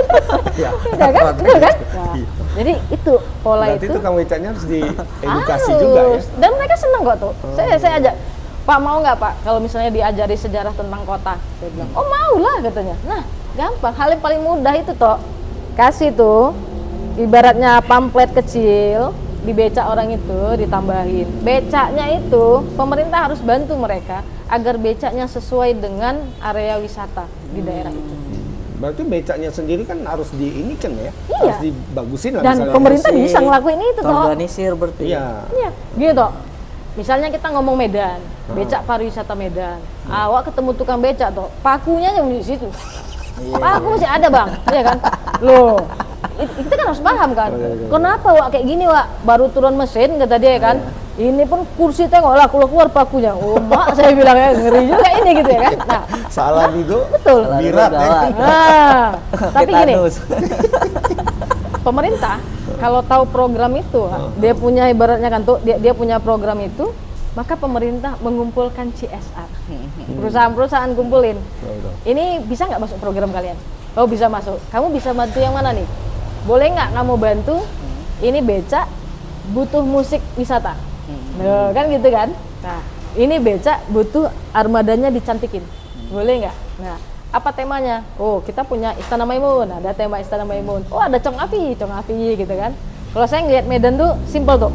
Ya kan? Betul kan? Nah, jadi itu pola Berarti itu. tukang becaknya harus diedukasi harus. juga ya. Dan mereka senang kok tuh. Saya ajak, Pak mau nggak Pak kalau misalnya diajari sejarah tentang kota? Saya bilang, oh mau lah katanya. Nah, gampang. Hal yang paling mudah itu toh. Kasih tuh, ibaratnya pamflet kecil, di becak orang itu ditambahin. Becaknya itu, pemerintah harus bantu mereka agar becaknya sesuai dengan area wisata di daerah itu. Berarti becaknya sendiri kan harus diinikan ya, Iya. harus dibagusin lah. Dan misalnya. pemerintah bisa ngelakuin itu toh. Organisir berarti. Iya. Iya, gitu. Misalnya kita ngomong Medan, becak pariwisata Medan. Awak ketemu tukang becak toh, pakunya yang di situ. Paku masih ada Bang, iya kan? Loh, kita kan harus paham kan. Kenapa Wak kayak gini Wak? Baru turun mesin kata dia kan. Ini pun kursi tengoklah keluar pakunya. Oh mak, saya bilang ya ngeri juga ini gitu ya kan. Nah, Salah itu betul. birat ya. Gawat. Nah, tapi gini, Tetanus. pemerintah kalau tahu program itu, dia punya ibaratnya kan tuh, dia punya program itu, maka pemerintah mengumpulkan CSR. Perusahaan-perusahaan kumpulin. Betul. Ini bisa nggak masuk program kalian? Oh bisa masuk. Kamu bisa bantu yang mana nih? Boleh nggak kamu bantu? Ini becak butuh musik wisata. Nah, kan gitu kan? Nah, ini becak butuh armadanya dicantikin. Boleh nggak? Nah, apa temanya? Oh, kita punya Istana Maimun. Ada tema Istana Maimun. Oh, ada Chong Api gitu kan? Kalau saya ngeliat Medan tuh simple tuh.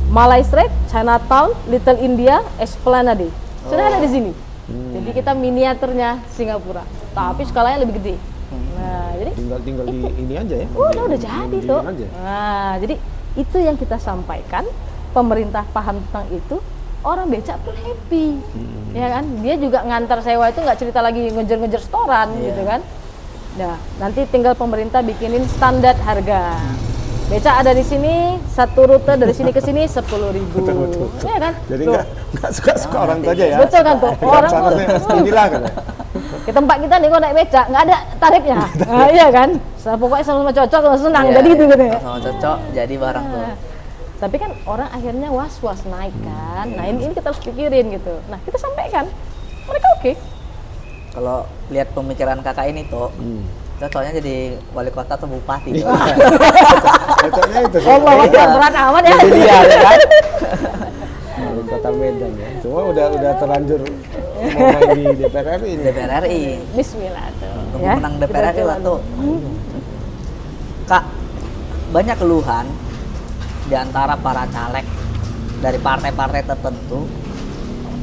Malay Street, Chinatown, Little India, Esplanade. Sudah ada di sini. Jadi kita miniaturnya Singapura. Tapi skalanya lebih gede. Nah, jadi tinggal di ini aja ya. udah jadi tuh. Aja. Nah, jadi itu yang kita sampaikan. Pemerintah paham tentang itu, orang becak pun happy, ya kan? Dia juga ngantar sewa itu nggak cerita lagi ngejar-ngejar setoran, gitu kan? Nah, nanti tinggal pemerintah bikinin standar harga. Becak ada di sini, satu rute dari sini ke sini 10.000, ya kan? Jadi Tuh. nggak suka orang itu aja ya. Betul kan tuh? Orang inilah kan. Ya. ke tempat kita nih kok naik becak nggak ada tarifnya, nah, iya kan? Pokoknya sama-sama cocok, sama senang, Iya, jadi gitu gitu ya. Sama cocok jadi barang tuh. Tapi kan orang akhirnya was-was naik kan. Nah ini kita harus pikirin gitu. Nah kita sampaikan, mereka oke. Kalau lihat pemikiran kakak ini tuh, cocoknya jadi wali kota atau bupati. Cocoknya itu sih. Oh bawa berat amat ya. Jadi dia ya kan. Wali Kota Medan ya. Cuma udah terlanjur mau main di DPR RI ini. DPR RI. Bismillah tuh. Tunggu menang DPR RI lah tuh. Kak, banyak keluhan di antara para caleg dari partai-partai tertentu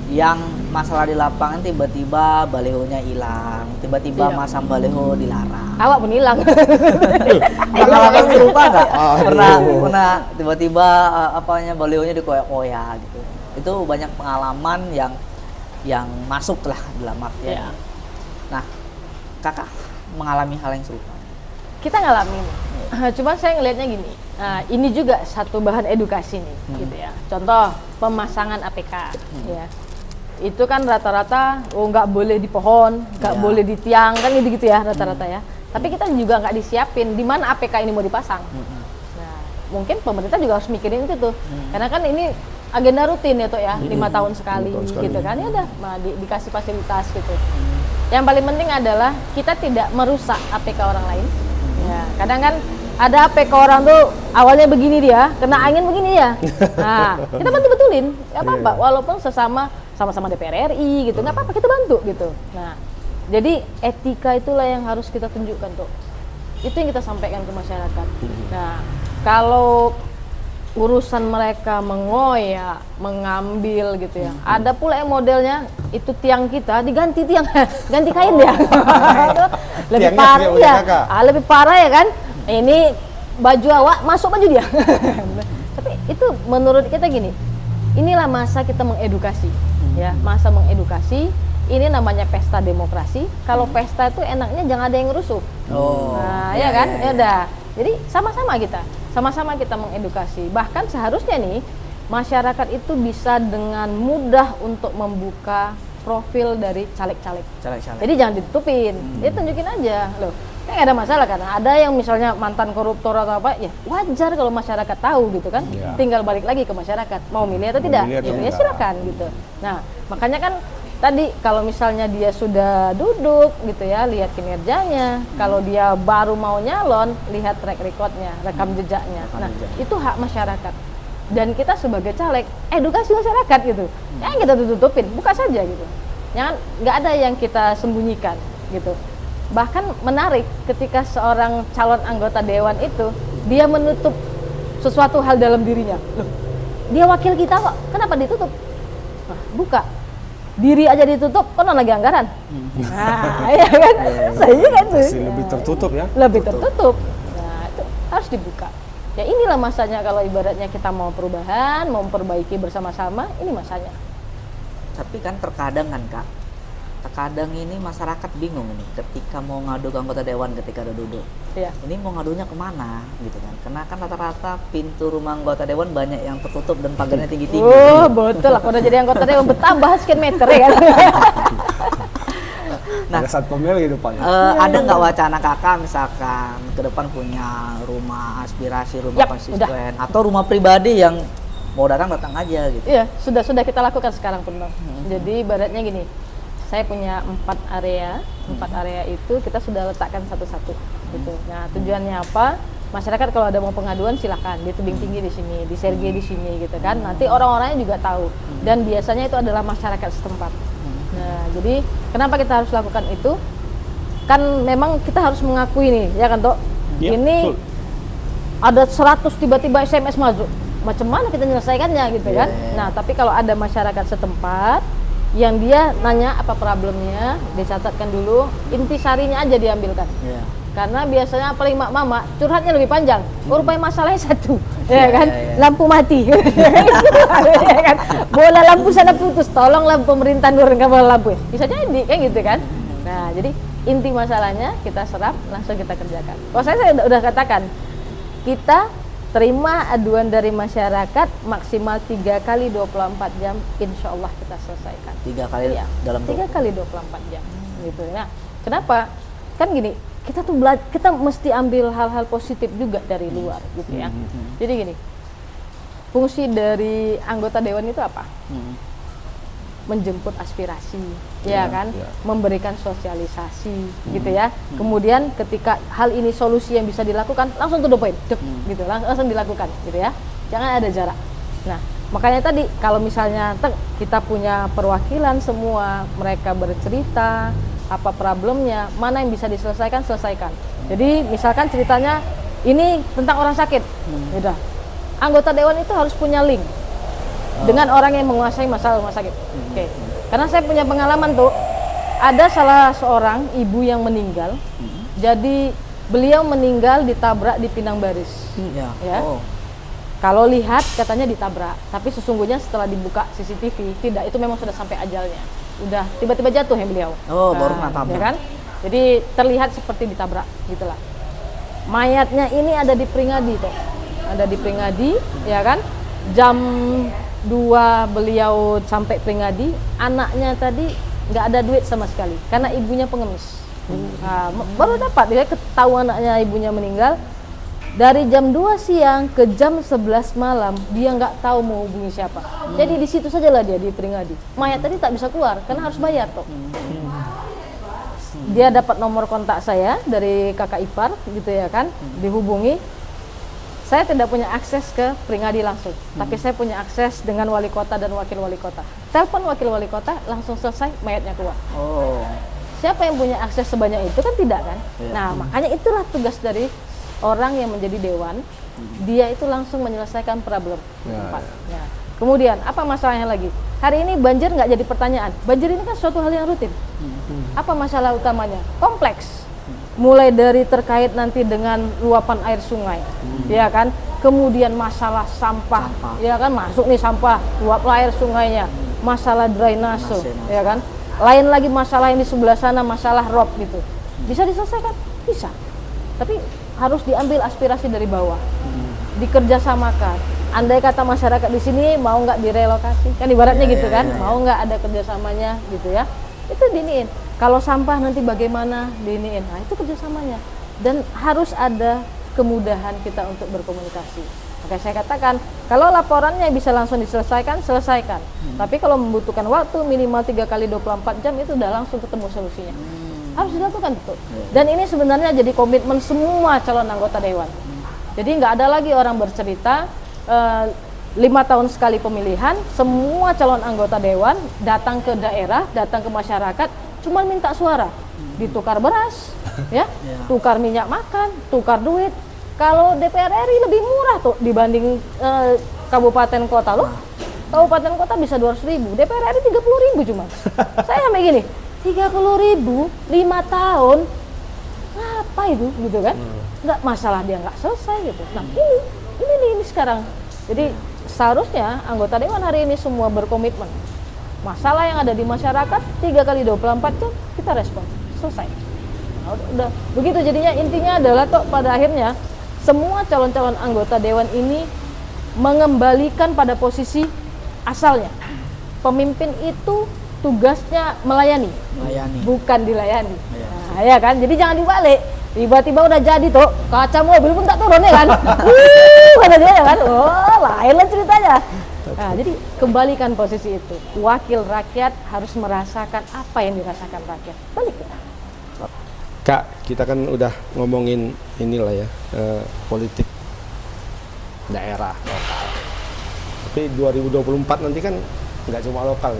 yang masalah di lapangan tiba-tiba balihonya hilang, tiba-tiba Iya. masang baliho dilarang. Awak pun hilang. Pengalaman serupa nggak? Aduh. Pernah tiba-tiba apanya balihonya dikoyak-koyak gitu. Itu banyak pengalaman yang masuk lah dalam artian. Iya. Nah, kakak mengalami hal yang serupa. Kita ngalamin. Cuma saya ngelihatnya gini. Nah, ini juga satu bahan edukasi nih, gitu ya. Contoh pemasangan APK, ya. Itu kan rata-rata nggak boleh di pohon, nggak Ya. boleh di tiang, kan gitu-gitu ya rata-rata ya. Tapi kita juga nggak disiapin di mana APK ini mau dipasang. Nah, mungkin pemerintah juga harus mikirin itu tuh, karena kan ini agenda rutin ya tuh ya, 5 tahun sekali, 5 tahun sekali. gitu kan ya udah, dikasih fasilitas gitu. Yang paling penting adalah kita tidak merusak APK orang lain. Ya, kadang kan ada APK orang tuh awalnya begini dia, kena angin begini ya. Nah, kita bantu betulin, nggak apa-apa, walaupun sama-sama DPR RI gitu, nggak apa-apa kita bantu gitu. Nah, jadi etika itulah yang harus kita tunjukkan tuh. Itu yang kita sampaikan ke masyarakat. Nah, kalau urusan mereka mengoyak, mengambil gitu ya. Ada pula yang modelnya itu tiang kita diganti tiang, ganti kain ya. Lebih Tiangnya parah punya ya. kakak. Lebih parah ya kan. Ini baju awak masuk baju dia. Tapi itu menurut kita gini. Inilah masa kita mengedukasi, ya, masa mengedukasi. Ini namanya pesta demokrasi. Kalau pesta itu enaknya jangan ada yang ngerusuh. Oh, Nah, iya, ya kan? iya, Ya udah. Jadi sama-sama kita mengedukasi. Bahkan seharusnya nih masyarakat itu bisa dengan mudah untuk membuka profil dari caleg-caleg. Caleg-caleg. Jadi jangan ditutupin. Dia tunjukin aja. Loh, kan nggak ada masalah kan. Ada yang misalnya mantan koruptor atau apa, ya wajar kalau masyarakat tahu gitu kan. Iya. Tinggal balik lagi ke masyarakat. Mau milih atau Mau tidak? milih atau Ya enggak. silakan gitu. Nah, makanya kan tadi kalau misalnya dia sudah duduk gitu ya, lihat kinerjanya. Kalau dia baru mau nyalon, lihat track recordnya, rekam jejaknya. Nah, itu hak masyarakat. Dan kita sebagai caleg, edukasi masyarakat gitu. Jangan kita tutupin, buka saja gitu. Jangan, nggak ada yang kita sembunyikan gitu. Bahkan menarik ketika seorang calon anggota dewan itu, dia menutup sesuatu hal dalam dirinya. Loh, dia wakil kita kok, kenapa ditutup? Nah, buka. Diri aja ditutup, konon lagi anggaran. Nah, iya kan? Saya kan tuh. Masih lebih tertutup ya. Lebih tertutup. Nah, itu harus dibuka. Ya inilah masanya kalau ibaratnya kita mau perubahan, mau memperbaiki bersama-sama, ini masanya. Tapi kan terkadang kan Kak, terkadang ini masyarakat bingung nih ketika mau ngadu ke anggota dewan ketika ada duduk. Iya. Ini mau ngadunya kemana gitu kan? Karena kan rata-rata pintu rumah anggota dewan banyak yang tertutup dan pagarnya tinggi-tinggi. Oh, betul lah. Udah jadi anggota dewan betambah sekian meter ya kan. Nah, Ada satpamnya gitu Pak. ada nggak wacana kakak misalkan ke depan punya rumah aspirasi, rumah Yap, konstituen atau rumah pribadi yang mau datang aja gitu? Iya, sudah kita lakukan sekarang pun Bang. Jadi ibaratnya gini, saya punya 4 area. 4 area itu kita sudah letakkan satu-satu gitu. Nah, tujuannya apa? Masyarakat kalau ada mau pengaduan silahkan di tebing tinggi di sini, di Sergei di sini gitu kan. Nanti orang-orangnya juga tahu dan biasanya itu adalah masyarakat setempat. Nah, jadi kenapa kita harus lakukan itu? Kan memang kita harus mengakui nih, ya kan Tok? Ya, Ini betul. ada 100 tiba-tiba SMS masuk. Macam mana kita menyelesaikannya gitu kan? Nah, tapi kalau ada masyarakat setempat yang dia nanya apa problemnya, dicatatkan dulu, intisarinya aja diambilkan. Iya. Karena biasanya paling mama curhatnya lebih panjang. Oh, rupanya masalahnya satu, ya kan? Lampu mati, ya kan? Bola lampu sana putus, tolonglah pemerintah nurunkan bola lampu. Bisa jadi, kayak gitu kan? Nah, jadi inti masalahnya kita serap, langsung kita kerjakan. Kalau saya udah katakan, kita terima aduan dari masyarakat maksimal 3 kali 24 jam, insya Allah kita selesaikan. 3 kali Iya, dalam 3 kali 24 jam, gitu. Nah, kenapa? Kan gini, kita tuh kita mesti ambil hal-hal positif juga dari luar, gitu ya. Jadi gini, fungsi dari anggota dewan itu apa? Menjemput aspirasi, ya kan? ya. Memberikan sosialisasi, gitu ya. Kemudian ketika hal ini solusi yang bisa dilakukan, langsung to the point, gitu, langsung dilakukan, gitu ya. Jangan ada jarak. Nah, makanya tadi kalau misalnya kita punya perwakilan semua, mereka bercerita apa problemnya, mana yang bisa diselesaikan, selesaikan. Jadi misalkan ceritanya ini tentang orang sakit, udah. Anggota dewan itu harus punya link dengan orang yang menguasai masalah rumah sakit. Oke. Karena saya punya pengalaman tuh, ada salah seorang ibu yang meninggal. Jadi beliau meninggal ditabrak di Pinang Baris. Ya. Oh. Kalau lihat katanya ditabrak, tapi sesungguhnya setelah dibuka CCTV tidak, itu memang sudah sampai ajalnya. Udah tiba-tiba jatuh ya beliau. Oh, baru kena tabrak. Ya kan? Jadi terlihat seperti ditabrak gitulah. Mayatnya ini ada di Pringadi tuh. Ada di Pringadi, ya kan? Jam 2 beliau sampai Pringadi, anaknya tadi nggak ada duit sama sekali karena ibunya pengemis. Nah, baru dapat dia ketahuan anaknya ibunya meninggal. Dari jam 2 siang ke jam 11 malam dia nggak tahu mau hubungi siapa. Jadi di situ sajalah dia di Pringadi. Mayat tadi tak bisa keluar karena harus bayar toh. Dia dapat nomor kontak saya dari kakak ipar gitu ya kan, dihubungi. Saya tidak punya akses ke Pringadi langsung, tapi saya punya akses dengan wali kota dan wakil wali kota. Telepon wakil wali kota, langsung selesai, mayatnya keluar. Oh. Siapa yang punya akses sebanyak itu kan tidak kan? Iya. Nah, makanya itulah tugas dari orang yang menjadi dewan, dia itu langsung menyelesaikan problem tempat. Nah, kemudian apa masalahnya lagi? Hari ini banjir nggak jadi pertanyaan. Banjir ini kan suatu hal yang rutin. Apa masalah utamanya? Kompleks. Mulai dari terkait nanti dengan luapan air sungai, ya kan? Kemudian masalah sampah, ya kan? Masuk nih sampah, luap air sungainya, masalah drainase, ya kan? Lain lagi masalah yang di sebelah sana, masalah rob gitu. Bisa diselesaikan? Bisa. Tapi harus diambil aspirasi dari bawah, dikerjasamakan. Andai kata masyarakat di sini mau nggak direlokasi, kan ibaratnya gitu kan, mau nggak ada kerjasamanya gitu ya, itu diiniin. Kalau sampah nanti bagaimana, diiniin. Nah itu kerjasamanya. Dan harus ada kemudahan kita untuk berkomunikasi. Maka saya katakan, kalau laporannya bisa langsung diselesaikan, selesaikan. Tapi kalau membutuhkan waktu minimal 3 kali 24 jam itu udah langsung ketemu solusinya. Harus dilakukan betul. Dan ini sebenarnya jadi komitmen semua calon anggota dewan. Jadi nggak ada lagi orang bercerita 5 tahun sekali pemilihan, semua calon anggota dewan datang ke daerah, datang ke masyarakat, cuma minta suara, ditukar beras, ya, tukar minyak makan, tukar duit. Kalau DPR RI lebih murah tuh dibanding kabupaten kota loh. Kabupaten kota bisa 200.000, DPR RI 30.000 cuma. Saya sampai gini. 30.000 5 tahun apa itu gitu kan, nggak masalah dia nggak selesai gitu. Nah ini sekarang jadi seharusnya anggota dewan hari ini semua berkomitmen masalah yang ada di masyarakat 3 kali 24 jam kita respon selesai. Nah, udah begitu jadinya intinya adalah toh pada akhirnya semua calon-calon anggota dewan ini mengembalikan pada posisi asalnya. Pemimpin itu tugasnya melayani, bukan dilayani. Nah, ya kan? Jadi jangan dibalik. Tiba-tiba udah jadi tuh, kaca mobil pun tak turun ya kan? Kata dia ya kan? Oh, lain lah ceritanya. Nah, jadi kembalikan posisi itu. Wakil rakyat harus merasakan apa yang dirasakan rakyat. Balik ya. Kak, kita kan udah ngomongin inilah ya, politik daerah lokal. Tapi 2024 nanti kan nggak cuma lokal,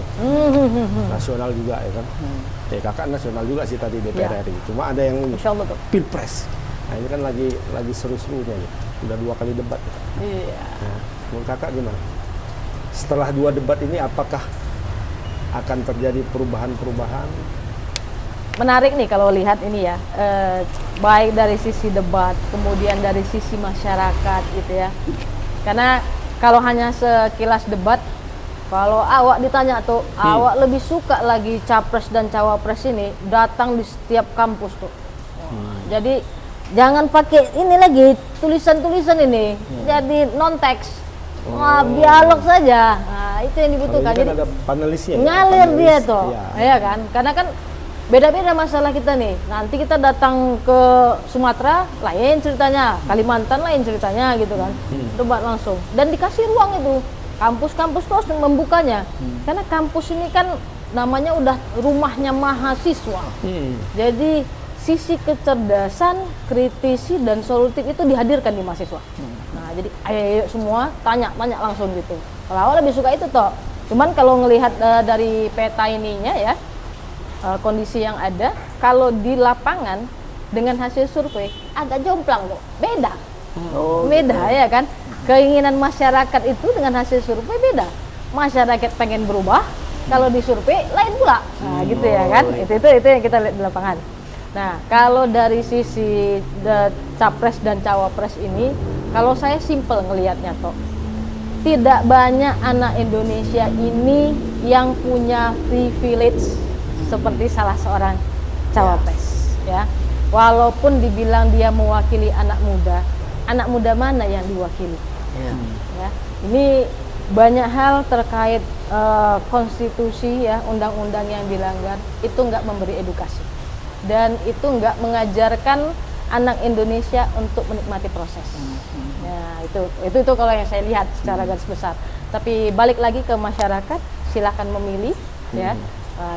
nasional juga ya kan. Ya kakak nasional juga sih tadi DPR RI. Cuma ada yang Insya Allah tuh. Pilpres. Nah ini kan lagi seru-serunya nih. Udah 2 kali debat. Ya. Iya. Nah, menurut kakak gimana? Setelah 2 debat ini apakah akan terjadi perubahan-perubahan? Menarik nih kalau lihat ini ya, baik dari sisi debat, kemudian dari sisi masyarakat gitu ya. Karena kalau hanya sekilas debat, kalau awak ditanya tuh, awak lebih suka lagi capres dan cawapres ini datang di setiap kampus tuh. Jadi jangan pakai ini lagi tulisan-tulisan ini, jadi non teks. Wah, dialog saja. Nah, itu yang dibutuhkan. Jadi Jadi ada panelisnya. Ya? ngalir dia Panelis, tuh, iya. ya kan? Karena kan beda-beda masalah kita nih. Nanti kita datang ke Sumatera, lain ceritanya. Kalimantan lain ceritanya gitu kan. Debat langsung. Dan dikasih ruang itu. Kampus-kampus tuh harus membukanya. Karena kampus ini kan namanya udah rumahnya mahasiswa. Jadi sisi kecerdasan, kritisi dan solutif itu dihadirkan di mahasiswa. Nah, jadi ayo semua tanya langsung gitu. Kalau awal lebih suka itu toh. Cuman kalau ngelihat dari peta ininya ya, kondisi yang ada, kalau di lapangan dengan hasil survei agak jomplang kok, beda. Beda ya kan? Keinginan masyarakat itu dengan hasil survei beda. Masyarakat pengen berubah, kalau di survei lain pula. Nah, gitu ya kan? Itu yang kita lihat di lapangan. Nah, kalau dari sisi capres dan cawapres ini, kalau saya simpel ngelihatnya toh, tidak banyak anak Indonesia ini yang punya privilege seperti salah seorang cawapres, ya. Walaupun dibilang dia mewakili anak muda mana yang diwakili? Ya, ini banyak hal terkait konstitusi ya, undang-undang yang dilanggar itu nggak memberi edukasi dan itu nggak mengajarkan anak Indonesia untuk menikmati proses. Ya, itu kalau yang saya lihat secara garis besar. Tapi balik lagi ke masyarakat, silakan memilih, ya.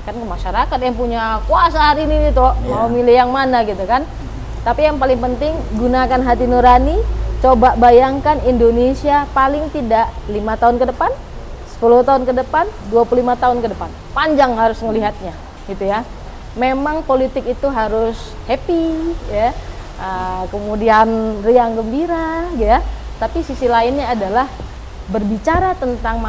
Kan masyarakat yang punya kuasa hari ini tuh, mau milih yang mana gitu kan. Tapi yang paling penting gunakan hati nurani. Coba bayangkan Indonesia paling tidak 5 tahun ke depan, 10 tahun ke depan, 25 tahun ke depan. Panjang harus melihatnya, gitu ya. Memang politik itu harus happy, ya. Kemudian riang gembira, ya. Tapi sisi lainnya adalah berbicara tentang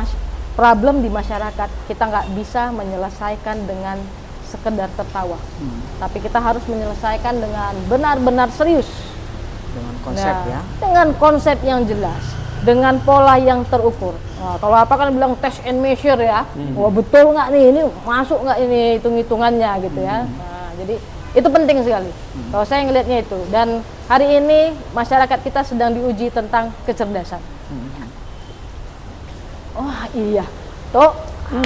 problem di masyarakat. Kita nggak bisa menyelesaikan dengan sekedar tertawa, tapi kita harus menyelesaikan dengan benar-benar serius. Dengan konsep ya. Dengan konsep yang jelas, dengan pola yang terukur. Nah, kalau apa kan bilang test and measure ya. Wah, betul nggak nih, ini masuk nggak ini hitung-hitungannya gitu ya. Nah, jadi itu penting sekali. Kalau saya ngelihatnya itu. Dan hari ini masyarakat kita sedang diuji tentang kecerdasan. Wah iya, tuh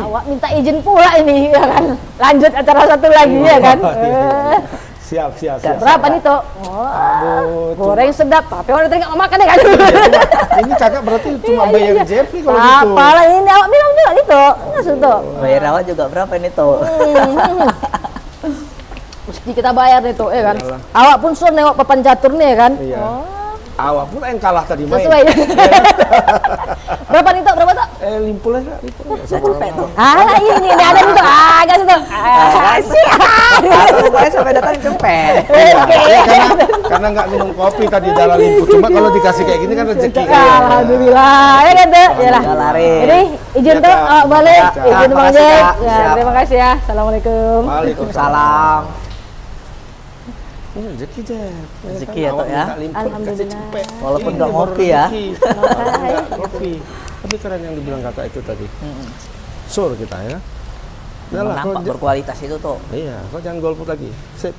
awak minta izin pula ini ya kan. Lanjut acara satu lagi ya kan. Siap. Berapa nih toh? Goreng sedap, tapi orang teringat mau makan ya kan? Ini kakak berarti cuma bayar JP kalau gitu. Apalah ini awak bilang juga nih toh, maksud toh. Bayar awak juga berapa ini toh? Mesti kita bayar nih toh, ya kan? Iyalah. Awak pun suruh nengok papan catur nih ya kan? Iya. Awak pun yang kalah tadi main. Sesuai. Berapa nih toh? Berapa toh? Limpul aja. Cepet tuh. Ini ada nih toh. Kasih toh. Kasih. Pokoknya sampai datang cepet. Karena nggak minum kopi tadi jalan limpul. Cuma kalau dikasih kayak gini kan rezeki. Alhamdulillah, ya kan tuh. Yalah. lari. Jadi izin toh, awak balik. Siap. Izin Bang Makasih, Jack. Kak. Ya, Siap. terima kasih ya. Assalamualaikum. Waalaikumsalam. Ini rezeki Jep. Rezeki ya, Tok, ya. Alhamdulillah. Walaupun nggak ngopi ya. Kopi. Tapi keren yang dibilang kakak itu tadi. Sur kita ya. Udah lah, Nampak kau berkualitas itu tuh. iya, kau jangan golput lagi. Sip.